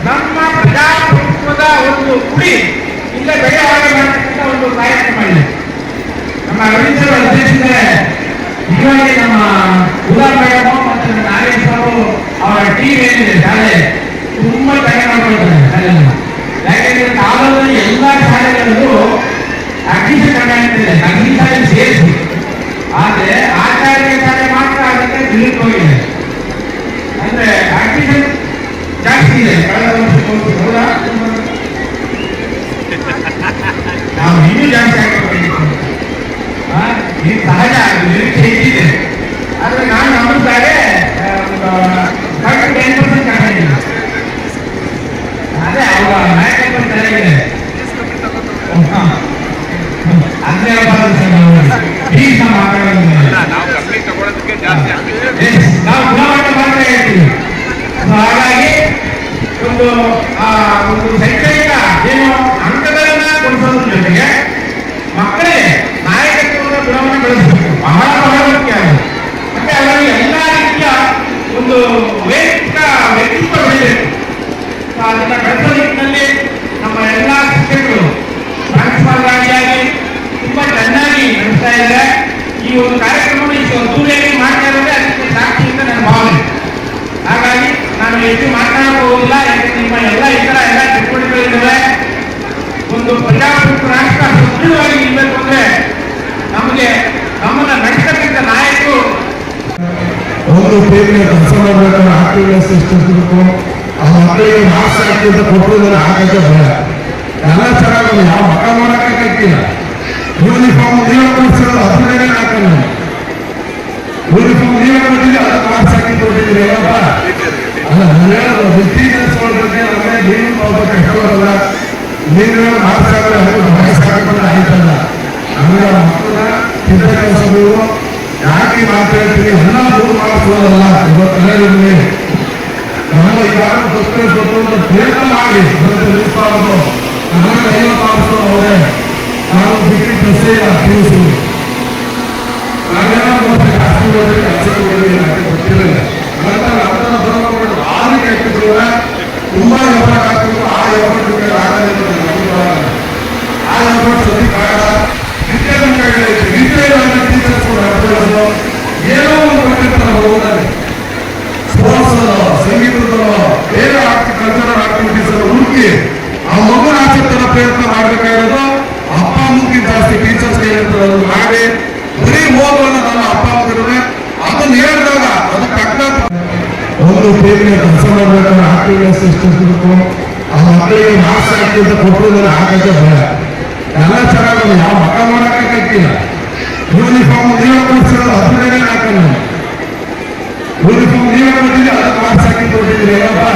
ನಮ್ಮ ಪ್ರಜಾಪ್ರಭುತ್ವದ ಒಂದು ಕುಡಿ ಇಲ್ಲೇ ಬೆಳೆ ಹಾಗೆ ಮಾಡತಕ್ಕಂಥ ಒಂದು ಪ್ರಯತ್ನ ಮಾಡಿದೆ. ನಮ್ಮ ಅರವಿಂದರ ಅಧ್ಯಕ್ಷರೇ ಹೀಗಾಗಿ ನಮ್ಮ ಉದಾಹರಣೆ ಮತ್ತು ನಾಗೇಶ್ ಅವರು ಅವರ ಟೀಮ್ ಏನಿದೆ ಶಾಲೆ ತುಂಬಾ ಚೆನ್ನಾಗಿ ಮಾಡ್ಕೊಳ್ತಾರೆ ಶಾಲೆಯನ್ನು. ಯಾಕೆಂದ್ರೆ ಕಾಲದಲ್ಲಿ ಎಲ್ಲ ಶಾಲೆಗಳಲ್ಲೂ ಅಗ್ನಿಶ ಕರ್ನಾಟಕದಲ್ಲಿ ಅಗ್ನಿ ಶಾಲೆ ಸೇರಿಸಿ, ಆದ್ರೆ ಆಚಾರ್ಯ ಶಾಲೆ ಮಾತ್ರ ಅದಕ್ಕೆ ತಿಳಿದು ಹೋಗಿದೆ. ಅಂದ್ರೆ ಅಗ್ನಿಶನ್ ಜಾಸ್ತಿ ಇದೆ ಕಳೆದ ವರ್ಷ ಹೌದಾ? ನಾವು ಇನ್ನೂ ಜಾಸ್ತಿ ಆಗ್ಬೇಕು. ಇದು ಸಹಜ, ನಿರೀಕ್ಷೆ ಇದೆ. ಆದ್ರೆ ನಾನು ನಂಬಿದ್ದಾರೆ 10% ಕಡಿಮೆ. ಅದೇ ಅವರ ನಾಯಕತ್ವ ಚೆನ್ನಾಗಿದೆ. ಅದೇ ನಾವು ಗುಣಮಟ್ಟ ಮಾತ್ರ ಹೇಳ್ತೀವಿ. ಹಾಗಾಗಿ ಒಂದು ಶೈಕ್ಷಣಿಕ ಏನು ಅಂಕಗಳನ್ನ ಕೊಡಿಸೋದ್ರ ಜೊತೆಗೆ ಮಕ್ಕಳಿಗೆ ನಾಯಕತ್ವದ ಗುಣವನ್ನು ಬೆಳೆಸಬೇಕು. ಬಹಳ ಬಹಳ ಮುಖ್ಯ. ಮತ್ತೆ ಅವರಿಗೆ ಎಲ್ಲ ರೀತಿಯ ಒಂದು ವೈಯಕ್ತಿಕ ವ್ಯಕ್ತಿತ್ವ ಬೆಳೆಯಬೇಕು. ಅದನ್ನ ಬೆಳೆಸೋ ನಿಟ್ಟಿನಲ್ಲಿ ನಮ್ಮ ಎಲ್ಲ ಶಿಕ್ಷಕರು ಪ್ರಾಂಶುಪಾಲರಾಗಿ ತುಂಬಾ ಚೆನ್ನಾಗಿ ನಡೆಸ್ತಾ ಇದ್ದಾರೆ. ಈ ಒಂದು ಕಾರ್ಯಕ್ರಮವನ್ನು ಇಷ್ಟು ಅದ್ದೂರಿಯಾಗಿ ಮಾಡ್ತಾ ಇರೋದೇ ಅದಕ್ಕೆ ಸಾಕ್ಷಿ ಅಂತ ನನ್ನ ಭಾವನೆ. ಹಾಗಾಗಿ ನಾನು ಹೆಚ್ಚು ಮಾತನಾಡಕ್ಕೆ ಹೋಗಿಲ್ಲ. ಯಾಕಂದ್ರೆ ನಿಮ್ಮ ಎಲ್ಲ ಇತರ ಎಲ್ಲ ಚಟುವಟಿಕೆಗಳಿದ್ದಾವೆ. ಒಂದು ಪ್ರಜಾಪ್ರಭುತ್ವ ರಾಷ್ಟ್ರ ಸದೃಢವಾಗಿ ನಿಲ್ಲಬೇಕು ಅಂದ್ರೆ ನಮಗೆ ನಮ್ಮನ್ನ ನಡೆಸತಕ್ಕಂಥ ನಾಯಕರು ಒಂದು ಟೀಮ್ಗೆ ಕೆಲಸ ಮಾಡಬೇಕಾದ್ರೆ ಆಕ್ಟಿವ್ನೆಸ್ ಎಷ್ಟಿರ್ಬೇಕು, ಆ ಮಕ್ಕಳಿಗೆ ಮಾರ್ಕ್ಸ್ ಹಾಕಿಂತ ಕೊಟ್ಟರೆ ಹಾಕಕ್ಕೆ ಭಯ. ಎಲ್ಲ ಚೆನ್ನಾಗಿ ಯಾವ ಮಕ್ಕ ಮಾಡಕ್ಕೆ ಕಟ್ಟಿಲ್ಲ. ಯೂನಿಫಾರ್ಮ್ ನೀವೇ ಕೊಡಿಸಿರೋದು 15ನೇ ಹಾಕಲ್ಲ. ಯೂನಿಫಾರ್ಮ್ ನೀವೇ ಕೊಟ್ಟಿಲ್ಲ, ಅದಕ್ಕೆ ಮಾರ್ಕ್ಸ್ ಹಾಕಿ ಕೊಟ್ಟಿದ್ದೀರಿ ಏನಪ್ಪ? ಅಲ್ಲ ನಾನು ಹೇಳೋದು ವಿದ್ಯಾಭ್ಯಾಸ ಮಾಡೋದಕ್ಕೆ ನಮಗೆ ನೀನು ಹೋಗ್ಬೇಕು ಹೇಳೋಲ್ಲ. ನೀನು ಮಾರ್ಕ್ಸ್ ಹಾಕಿದ್ರೆ ಅದಕ್ಕೆ ಮಾರ್ಕ್ಸ್ ಹಾಕಿದ್ರೆ ಆಯ್ತಲ್ಲ. ನಮಗೆ ಮಕ್ಕಳ ಚಿಂತ ಕೆಲಸಗಳು ಯಾಕೆ ಮಾತಾಡ್ತೀನಿ ಎಲ್ಲ ದೂರ ಮಾಡಿಸೋದಲ್ಲ. ಇವತ್ತು ನಿಮಗೆ ನಮ್ಮ ಯಾರು ಗೊತ್ತು ಪ್ರಯತ್ನ ಮಾಡಿ ನಿಲ್ಲಿಸಬಾರದು. ನಮಗೆ 50 ಮಾರ್ಕ್ಸ್ ಅವರೇ ನಾವು ಡಿಗ್ರಿ ಪ್ರಶ್ನೆ ತಿಳಿಸಿ ನಾವೇನಾದ್ರು ಜಾಸ್ತಿ ಹೋದ್ರೆ ಕೆಲಸ ಗೊತ್ತಿರಲಿಲ್ಲ. ನಂತರ ಆದಿಗೆ ಹಾಕಿದ್ರೆ ತುಂಬಾ ಎಫರ್ಟ್ ಹಾಕಿದ್ರು. ಆ ಎಫರ್ಟ್ ಆ ಎಫರ್ಟ್ ಸದ್ಯ ಕಾರಣ ಟೀಚರ್ಸ್ ಕೂಡ ಏನೋ ಒಂದು ಕೊಟ್ಟಿರ್ತಾರೆ ಹೋಗೋದಾರೆ. ಸ್ಪೋರ್ಟ್ಸ್ ಸಂಗೀತದ ಬೇರೆ ಕಲ್ಚರಲ್ ಆಕ್ಟಿವಿಟೀಸ್ ಅನ್ನು ಹುಡುಕಿ ಆ ಮಗುನ ಆಸಕ್ತರ ಪ್ರಯತ್ನ ಮಾಡಬೇಕಾಗಿರೋದು ಅಪ್ಪ ಅಮ್ಮಗಿಂತ ಜಾಸ್ತಿ ಟೀಚರ್ಸ್ ಹೇಳಿರ್ತಾರೆ. ಮಾಡಿ ಬರೀ ಓದುವನ್ನ ನನ್ನ ಅಪ್ಪ ಅಮ್ಮಗಿದ್ರೆ ಅದನ್ನ ಹೇಳಿದಾಗ ಅದಕ್ಕೆ ತಕ್ಕ ಒಂದು ಟೀಮ್ಗೆ ಕೆಲಸ ಮಾಡಬೇಕಾದ್ರೆ ಆಕ್ಟಿವ್ನೆಸ್ ಎಷ್ಟಿರ್ಬೇಕು, ಆ ಮಕ್ಕಳಿಗೆ ಮಾರ್ಕ್ಸ್ ಹಾಕಿಂತ ಕೊಟ್ಟರೆ ಹಾಕಕ್ಕೆ ಭಯ. ಎಲ್ಲ ಚೆನ್ನಾಗಿ ಯಾವ ಮಕ್ಕ ಮಾಡಕ್ಕೆ ಕಟ್ಟಿಲ್ಲ. ಯೂನಿಫಾರ್ಮ್ ನೀವೇ ಕೊಡಿಸಿರೋದು 15ನೇ ಹಾಕಲ್ಲ. ಯೂನಿಫಾರ್ಮ್ ನೀವೇ ಕೊಟ್ಟಿಲ್ಲ, ಅದಕ್ಕೆ ಮಾರ್ಕ್ಸ್ ಹಾಕಿ ಕೊಟ್ಟಿದ್ದೀರಿ ಏನಪ್ಪ?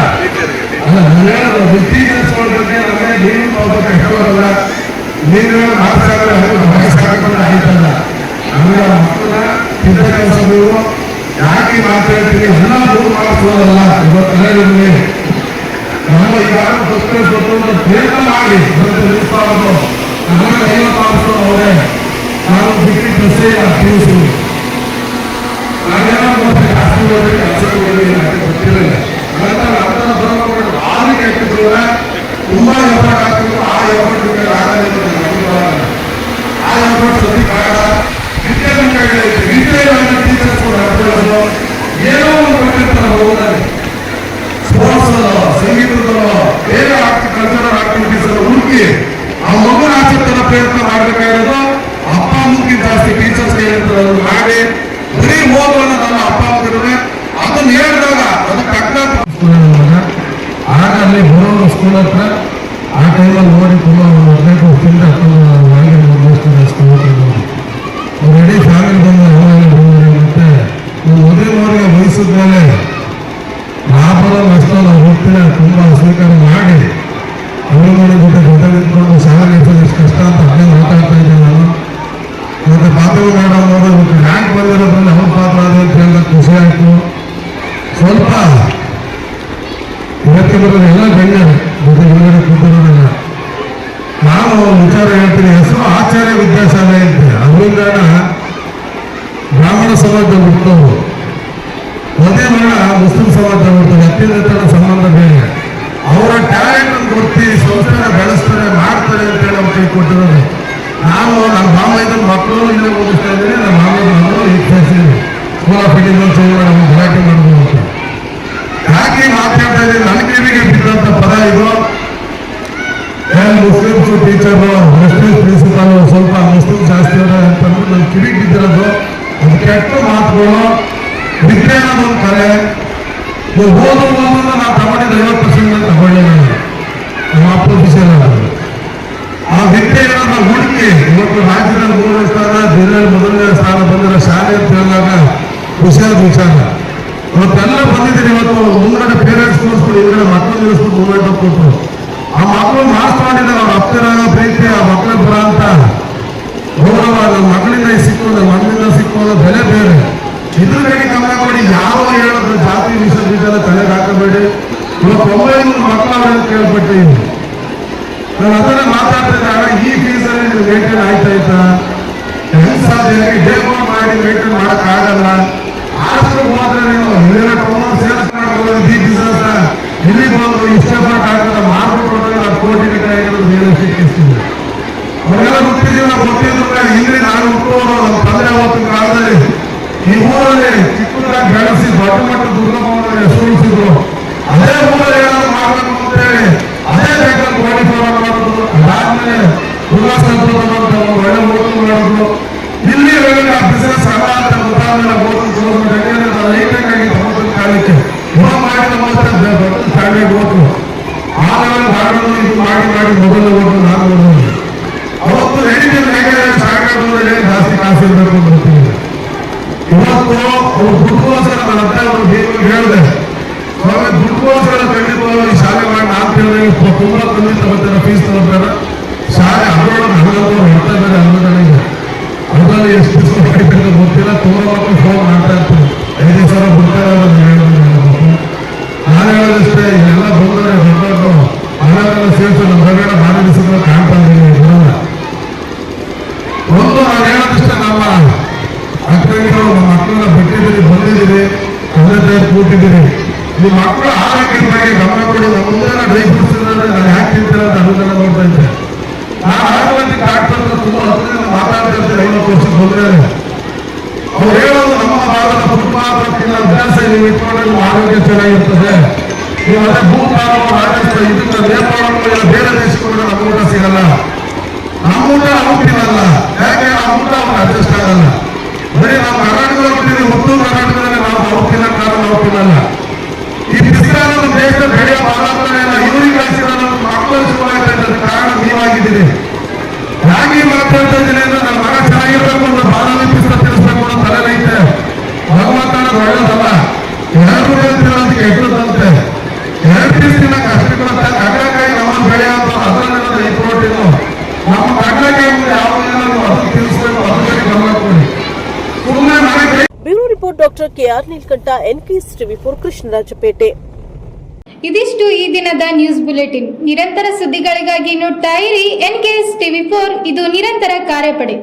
ಅಲ್ಲ ನಾನು ಹೇಳೋದು ವಿದ್ಯಾಭ್ಯಾಸ ಮಾಡೋದಕ್ಕೆ ನಮಗೆ ನೀನು ಹೋಗ್ಬೇಕು ಹೇಳೋಲ್ಲ. ನೀನು ಮಾರ್ಕ್ಸ್ ಹಾಕಿದ್ರೆ ಅದಕ್ಕೆ ಮಾರ್ಕ್ಸ್ ಹಾಕಿದ್ರೆ ಆಯ್ತಲ್ಲ. ನಮಗೆ ಮಕ್ಕಳ ಚಿಂತ ಕೆಲಸಗಳು ಯಾಕೆ ಮಾತಾಡ್ತೀನಿ ಎಲ್ಲ ದೂರ ಮಾಡಿಸೋದಲ್ಲ. ಇವತ್ತು ನಿಮಗೆ ನಮ್ಮ ಯಾರು ಗೊತ್ತು ಪ್ರಯತ್ನ ಮಾಡಿ ನಿಲ್ಲಿಸಬಾರದು. ನಮಗೆ 50 ಮಾರ್ಕ್ಸ್ ಅವರೇ ನಾವು ಡಿಗ್ರಿ ಪ್ರಶ್ನೆ ತಿಳಿಸಿ ನಾವೇನಾದ್ರು ಜಾಸ್ತಿ ಹೋದ್ರೆ ಕೆಲಸ ಗೊತ್ತಿರಲಿಲ್ಲ. ನಂತರ ಆದಿಗೆ ಹಾಕಿದ್ರೆ ತುಂಬಾ ಎಫರ್ಟ್ ಹಾಕಿದ್ರು. ಆ ಎಫರ್ಟ್ ಆ ಎಫರ್ಟ್ ಸದ್ಯ ಕಾರಣ ಟೀಚರ್ಸ್ ಕೂಡ ಏನೋ ಒಂದು ಕೊಟ್ಟಿರ್ತಾರೆ ಹೋಗೋದಾರೆ. ಸ್ಪೋರ್ಟ್ಸ್ ಸಂಗೀತದ ಬೇರೆ ಕಲ್ಚರಲ್ ಆಕ್ಟಿವಿಟೀಸ್ ಅನ್ನು ಹುಡುಕಿ ಆ ಮಗುನ ಆಸಕ್ತರ ಪ್ರಯತ್ನ ಮಾಡಬೇಕಾಗಿರೋದು ಅಪ್ಪ ಅಮ್ಮಗಿಂತ ಜಾಸ್ತಿ ಟೀಚರ್ಸ್ ಹೇಳಿರ್ತಾರೆ. ಮಾಡಿ ಬರೀ ಓದುವನ್ನ ನನ್ನ ಅಪ್ಪ ಅಮ್ಮಗಿದ್ರೆ ಅದನ್ನ ಹೇಳಿದಾಗ ಅದಕ್ಕೆ ತಕ್ಕ ಆಗ ಅಲ್ಲಿ ಬರೋರು ಸ್ಕೂಲ್ ಹತ್ರ ಆ ಟೈಮಲ್ಲಿ ನೋಡಿ ತುಂಬ 15 ವರ್ಷದಿಂದ ರೆಡಿ ಫ್ಯಾಮಿಲಿ ಬಂದು ಮತ್ತೆ ಮೊದಲಿನವರಿಗೆ ವಹಿಸಿದ ಮೇಲೆ ಲಾಭದ ನಷ್ಟ ನಾವು ಹೋಗ್ತೀನಿ ತುಂಬ ಸ್ವೀಕಾರ ಮಾಡಿ ಅವರುಗಳ ಜೊತೆ ನಿಂತ್ಕೊಂಡು ಶಾಲೆ ಎಷ್ಟು ಕಷ್ಟ ಅಂತ ಅದೇ ಮಾತಾಡ್ತಾ ಇದ್ದೆ ನಾನು. ಮತ್ತೆ ಪಾತ್ರ ಮಾಡೋದು ಇವತ್ತು ರ್ಯಾಂಕ್ ಬಂದಿರೋದ್ರಲ್ಲಿ ಅವ್ರ ಪಾತ್ರ ಆದ ಅಂತ ಹೇಳಿದಾಗ ಖುಷಿ ಆಯಿತು. ಸ್ವಲ್ಪ ಇವತ್ತಿನ ಎಲ್ಲ ಗಣ್ಯರು ಜೊತೆ ಹಿಂಗಡೆ ಕೂತಿರೋದಿಲ್ಲ. ನಾನು ವಿಚಾರ ಹೇಳ್ತೀನಿ. ಹೆಸರು ಆಚಾರ್ಯ ವಿದ್ಯಾಶಾಲೆ ಅಂತೆ. ಅದರಿಂದ ಬ್ರಾಹ್ಮಣ ಸಮಾಜದಲ್ಲಿ ಹುಟ್ಟೋರು, ಒಂದೇ ಮರಣ ಮುಸ್ಲಿಂ ಸಮಾಜದಲ್ಲಿ ಹುಟ್ಟೋದು. ಅತ್ಯಂತ ಸಂಬಂಧ ಬೇರೆ. ಅವರ ಟ್ಯಾಲೆಂಟ್ ಅನ್ನು ಗುರುತಿ ಸಂಸ್ಥೆನ ಬೆಳೆಸ್ತಾರೆ ಮಾಡ್ತಾರೆ ಅಂತೇಳಿ ಅವ್ರು ಕೈ ಕೊಟ್ಟಿರೋದು. ನಾನು ನನ್ನ ಮಾಮಯ್ಯನ ಮಕ್ಕಳು ಇಲ್ಲೇ ಓದಿಸ್ತಾ ಇದ್ದೀನಿ. ನನ್ನ ಮಾಮಯ್ಯನ ಮಕ್ಕಳು ಈಗ ಸೇರಿಸಿದ್ದೀನಿ. ಸ್ಕೂಲ್ ಆಫ್ ಇಂಡಿಯನ್ ನಮ್ಮ ಗಲಾಟೆ ಮಾಡೋದು ಅಂತ ಯಾಕೆ ಮಾತಾಡ್ತಾ ಇದ್ದೀನಿ. ನನ್ನ ಕಿವಿಗೆ ಬಿದ್ದಂತ ಪದ ಇದು. ಮುಸ್ಲಿಮ್ಸ್ ಟೀಚರು, ಮುಸ್ಲಿಂ ಪ್ರಿನ್ಸಿಪಾಲ್, ಸ್ವಲ್ಪ ಮುಸ್ಲಿಂ ಜಾಸ್ತಿ ಅದ ಅಂತಂದ್ರೆ ನನ್ನ ಕಿವಿಗೆ ಬಿದ್ದಿರೋದು. ಅದು ಕೆಟ್ಟ ಮಾತುಗಳು. ವಿದ್ಯೆ ಅನ್ನೋದೊಂದು ಕಲೆ. ನೀವು ಓದೋದು ನಾವು ತಗೊಂಡಿದ್ದು 50% ತಗೊಂಡಿಲ್ಲ. ನಮ್ಮ ಅಪೋಸಿಷನ್ ಆ ವಿದ್ಯೆ ಏನಾದ್ರು ಹುಡುಕಿ ಇವತ್ತು ರಾಜ್ಯದಲ್ಲಿ 3ನೇ ಸ್ಥಾನ, ಜಿಲ್ಲೆಯಲ್ಲಿ 1ನೇ ಸ್ಥಾನ ಬಂದಿರೋ ಶಾಲೆ ಅಂತ ಹೇಳಿದಾಗ ಖುಷಿಯಾದ ವಿಚಾರ. ಇವತ್ತೆಲ್ಲ ಬಂದಿದ್ದೀನಿ. ಇವತ್ತು ಮುಂದ್ಗಡೆ ಪೇರೆಂಟ್ಸ್ ಕೂರಿಸ್ಬಿಟ್ಟು ಹಿಂದ್ಗಡೆ ಮಕ್ಕಳು ನಿಲ್ಲಿಸ್ಬಿಟ್ಟು ಮೂವ್ಮೆಂಟ್ ಕೊಟ್ಟರು. ಆ ಮಕ್ಕಳು ಮಾರ್ಕ್ಸ್ ಮಾಡಿದ್ದಾರೆ. ಅವ್ರ ಅಪ್ಪನ ಪ್ರೀತಿ ಆ ಮಕ್ಕಳ ಬರ ಅಂತ ಗೌರವ ನಮ್ಮ ಮಕ್ಕಳಿಂದ ಸಿಕ್ಕು, ನಮ್ಮ ಮಣ್ಣಿಂದ ಸಿಕ್ಕು ಅನ್ನೋ ಬೆಲೆ ಬೇರೆ. ಇದ್ರ ಕಡೆ ಗಮನ ಕೊಡಿ. ಯಾವ ಹೇಳಿದ್ರು ಜಾತಿ ವಿಷಯದ ತಲೆಗೆ ಹಾಕಬೇಡಿ. ಇವತ್ತು 900 ಮಕ್ಕಳು ಕೇಳ್ಪಟ್ಟಿದ್ದೀನಿ. ನಾನು ಅದನ್ನ ಮಾತಾಡ್ತಾ ಇದ್ದಾಗ ಈ ಫೀಸಲ್ಲಿ ನೀವು ಮೇಂಟೈನ್ ಆಯ್ತಾ ಹೆಂಗ್ ಸಾಧ್ಯ? ಡೇ ಮಾಡಿ ಮೇಂಟೈನ್ ಮಾಡಕ್ ಆಗಲ್ಲ. ಆಸ್ಟ್ರಿಗೆ ಹೋದ್ರೆ ನೀವು ಸೇಲ್ಸ್ ಮಾಡ್ಕೊಳ್ಳೋದು ಈ ಬಿಸ್ನೆಸ್ ಇಲ್ಲಿ ಬಂದು ಇಷ್ಟಪಟ್ಟು ಆಗ್ತದೆ ಮಾಡ್ಬಿಟ್ಟು ಅದು ಕೋಟಿ ಆಗಿರೋದು ಬೇರೆ ಸಿಕ್ಕಿಸ್ತೀವಿ. ಅವರೆಲ್ಲ ಗೊತ್ತಿದ್ದೀವಿ. ನಾವು ಗೊತ್ತಿದ್ರು ಇಲ್ಲಿ ನಾನು ಹುಟ್ಟುವರು ನಮ್ಮ ತಂದೆ ಅವತ್ತಿನ ಕಾಲದಲ್ಲಿ ಈ ಊರಲ್ಲಿ ಚಿಕ್ಕದಾಗಿ ಬೆಳೆಸಿ ದೊಡ್ಡ ಮಟ್ಟ ದುರ್ಗಮ್ಮನ ಹೆಸರಿಸಿದ್ರು. ಅದೇ ಊರಲ್ಲಿ ಏನಾದ್ರು ಮಾಡಬೇಕು ಅಂತೇಳಿ ಅದೇ ಬೇಕಾದ್ರೆ ಕೋಟಿ ಮಾಡೋದು. ಅದಾದ್ಮೇಲೆ ದುರ್ಗಾ ಸಂತ ಒಳ್ಳೆ ಓಟು ಮಾಡಿದ್ರು. ಈ ಪ್ರೈವೇಟ್ ಹೋದ್ರು ಆ ಲೆವೆಲ್ ಧಾರವಾಡ ಇದು ಮಾಡಿ ಮೊದಲು ಹೋದ್ರು ನಾನು ಹೋದ್ರು ಅವತ್ತು ಹೇಳಿದ್ರೆ ಶಾಖೆ ಜಾಸ್ತಿ ಕಾಸು ಇರಬೇಕು ಅಂತ ಗೊತ್ತಿಲ್ಲ. ಇವತ್ತು ಅವ್ರು ದುಡ್ಡುಗೋಸ್ಕರ ನನ್ನ ಹತ್ರ ಅವರು ಹೇಳಿದೆ ದುಡ್ಡುಗೋಸ್ಕರ ಖಂಡಿತವಾಗಿ ಶಾಲೆ ಮಾಡಿ ನಾನು ಹೇಳಿದ್ರೆ ತುಂಬಾ ಖಂಡಿತ ಬರ್ತಾರೆ ಫೀಸ್ ತಗೋತಾರೆ ಶಾಲೆ ಅದರೊಳಗೆ ಹಗಲಂತವ್ರು ಹೊಡ್ತಾ ಇದ್ದಾರೆ ಅನ್ನೋದನಿಗೆ ಅದರಲ್ಲಿ ಎಷ್ಟು ದಿವಸ ಗೊತ್ತಿಲ್ಲ. ತುಂಬಾ ಮಕ್ಕಳು ಫೋನ್ ಮಾಡ್ತಾ ಇರ್ತಾರೆ 5,000 ಬಿಡ್ತಾರೆ ನಾನು ಹೇಳೋದಷ್ಟೇ ಇಲ್ಲೆಲ್ಲ ಬಂದರೆ ದೊಡ್ಡ ಮನೆಯಲ್ಲ ಸೇರಿಸಿ ನಮ್ಮ ಹೊರಗಡೆ ಭಾರಿ ದಿವಸಗಳು ಕಾಣ್ತಾ ಇದ್ದೀವಿ. ಒಂದು ನಾನು ಹೇಳೋದಷ್ಟೇ ನಮ್ಮ ಅಕ್ಕಂಗಳು ನಮ್ಮ ಮಕ್ಕಳನ್ನ ಬಿಟ್ಟಿದ್ದೀರಿ ಬಂದಿದ್ದೀರಿ ತಂದೆ ತಾಯಿ ಕೂತಿದ್ದೀರಿ ನಿಮ್ಮ ಮಕ್ಕಳು ಆರೋಗ್ಯದ ಬಗ್ಗೆ ಗಮನ ಕೊಡಿ. ನಮ್ಮ ಮುಂದೆ ಡ್ರೈ ಫ್ರೂಟ್ಸ್ ಇರೋದ್ರೆ ನಾನು ಯಾಕೆ ತಿಂತೀರ ಅಂತ ಅನುದಾನ ನೋಡ್ತಾ ಇದ್ದೆ. ನಾನು ಆರೋಗ್ಯ ಡಾಕ್ಟರ್ ತುಂಬಾ ಹತ್ತಿರದಿಂದ ಮಾತಾಡ್ತಾ ಇರ್ತೀನಿ 50 ವರ್ಷಕ್ಕೆ ಬಂದ್ರೆ ಅವ್ರು ಹೇಳೋದು ನಮ್ಮ ಭಾಗದ ಫುಟ್ಪಾತ್ ತಿನ್ನೋ ಅಭ್ಯಾಸ ನೀವು ಇಟ್ಕೊಂಡ್ರೆ ನಿಮ್ಮ ಆರೋಗ್ಯ ಚೆನ್ನಾಗಿರ್ತದೆ. ನೀವು ಅದೇ ಭೂತಾನ ರಾಜಸ್ಥಾನ ಇದನ್ನ ನೇಪಾಳ ಬೇರೆ ದೇಶಕ್ಕೆ ಹೋದ್ರೆ ನಮ್ಮ ಊಟ ಸಿಗಲ್ಲ. ನಮ್ಮ ಊಟ ಅವ್ರು ತಿನ್ನಲ್ಲ. ಯಾಕೆ ನಮ್ಮ ಊಟ ಅವ್ರು ಅಡ್ಜಸ್ಟ್ ಆಗಲ್ಲ. ಬರೀ ನಾವು ಕರ್ನಾಟಕದಲ್ಲಿ ಹುಟ್ಟಿದ್ರೆ ಉತ್ತರ ಕರ್ನಾಟಕದಲ್ಲಿ ನಾವು ಅವ್ರು ತಿನ್ನೋ ಕಾರಣ ನಾವು ತಿನ್ನಲ್ಲ. ಈ ಬಿಸಿಲಾದ ದೇಶದ ಬೆಳೆಯ ಮಾರಾಟನೆ ಇವರಿಗೆ ಕಳಿಸಿದ ಮಕ್ಕಳು ಶುರುವಾಗ್ತದೆ ಕಾರಣ ನೀವಾಗಿದ್ದೀರಿ. ಯಾಕೆ ಮಾತಾಡ್ತಾ ಇದ್ದೀನಿ ಅಂದ್ರೆ ನನ್ನ ಮಗ ಚೆನ್ನಾಗಿರ್ಬೇಕು ಅಂತ ಬಾಲಲ್ಲಿ ಪುಸ್ತಕ ತಿಳಿಸ್ಬೇಕು ಅನ್ನೋ ತಲೆನೈತೆ. ಭಗವಂತನ ಒಳ್ಳೇದಲ್ಲ 2 ತಿನ್ನೋದಕ್ಕೆ ಕೆಟ್ಟದಂತೆ 2 ಪೀಸ್ ತಿನ್ನಕ್ಕೆ ಅಷ್ಟು ಕೊಡುತ್ತೆ. ಕಡಲೆಕಾಯಿ ನಮ್ಮ ಬೆಳೆ ಅಂತ ಅದರಲ್ಲಿರೋದು ಈ ಪ್ರೋಟೀನು ನಮ್ಮ ಕಡಲೆಕಾಯಿ ಮುಂದೆ ಯಾವುದೇನೋ ನೀವು ಅದನ್ನು ತಿಳಿಸ್ಬೇಕು ಅದ್ರ ಗಮನ ಕೊಡಿ. ಸುಮ್ಮನೆ ನನಗೆ bureau report doctor KR Neelkanth, NKS TV4 Krishnarajpet. ಇದಿಷ್ಟು ಈ ದಿನದ ನ್ಯೂಸ್ ಬುಲೆಟಿನ್. ನಿರಂತರ ಸುದ್ದಿಗಳಿಗಾಗಿ ನೋಡ್ತಾ ಇರಿ NKS TV4, ಇದು ನಿರಂತರ ಕಾರ್ಯಪಡೆ.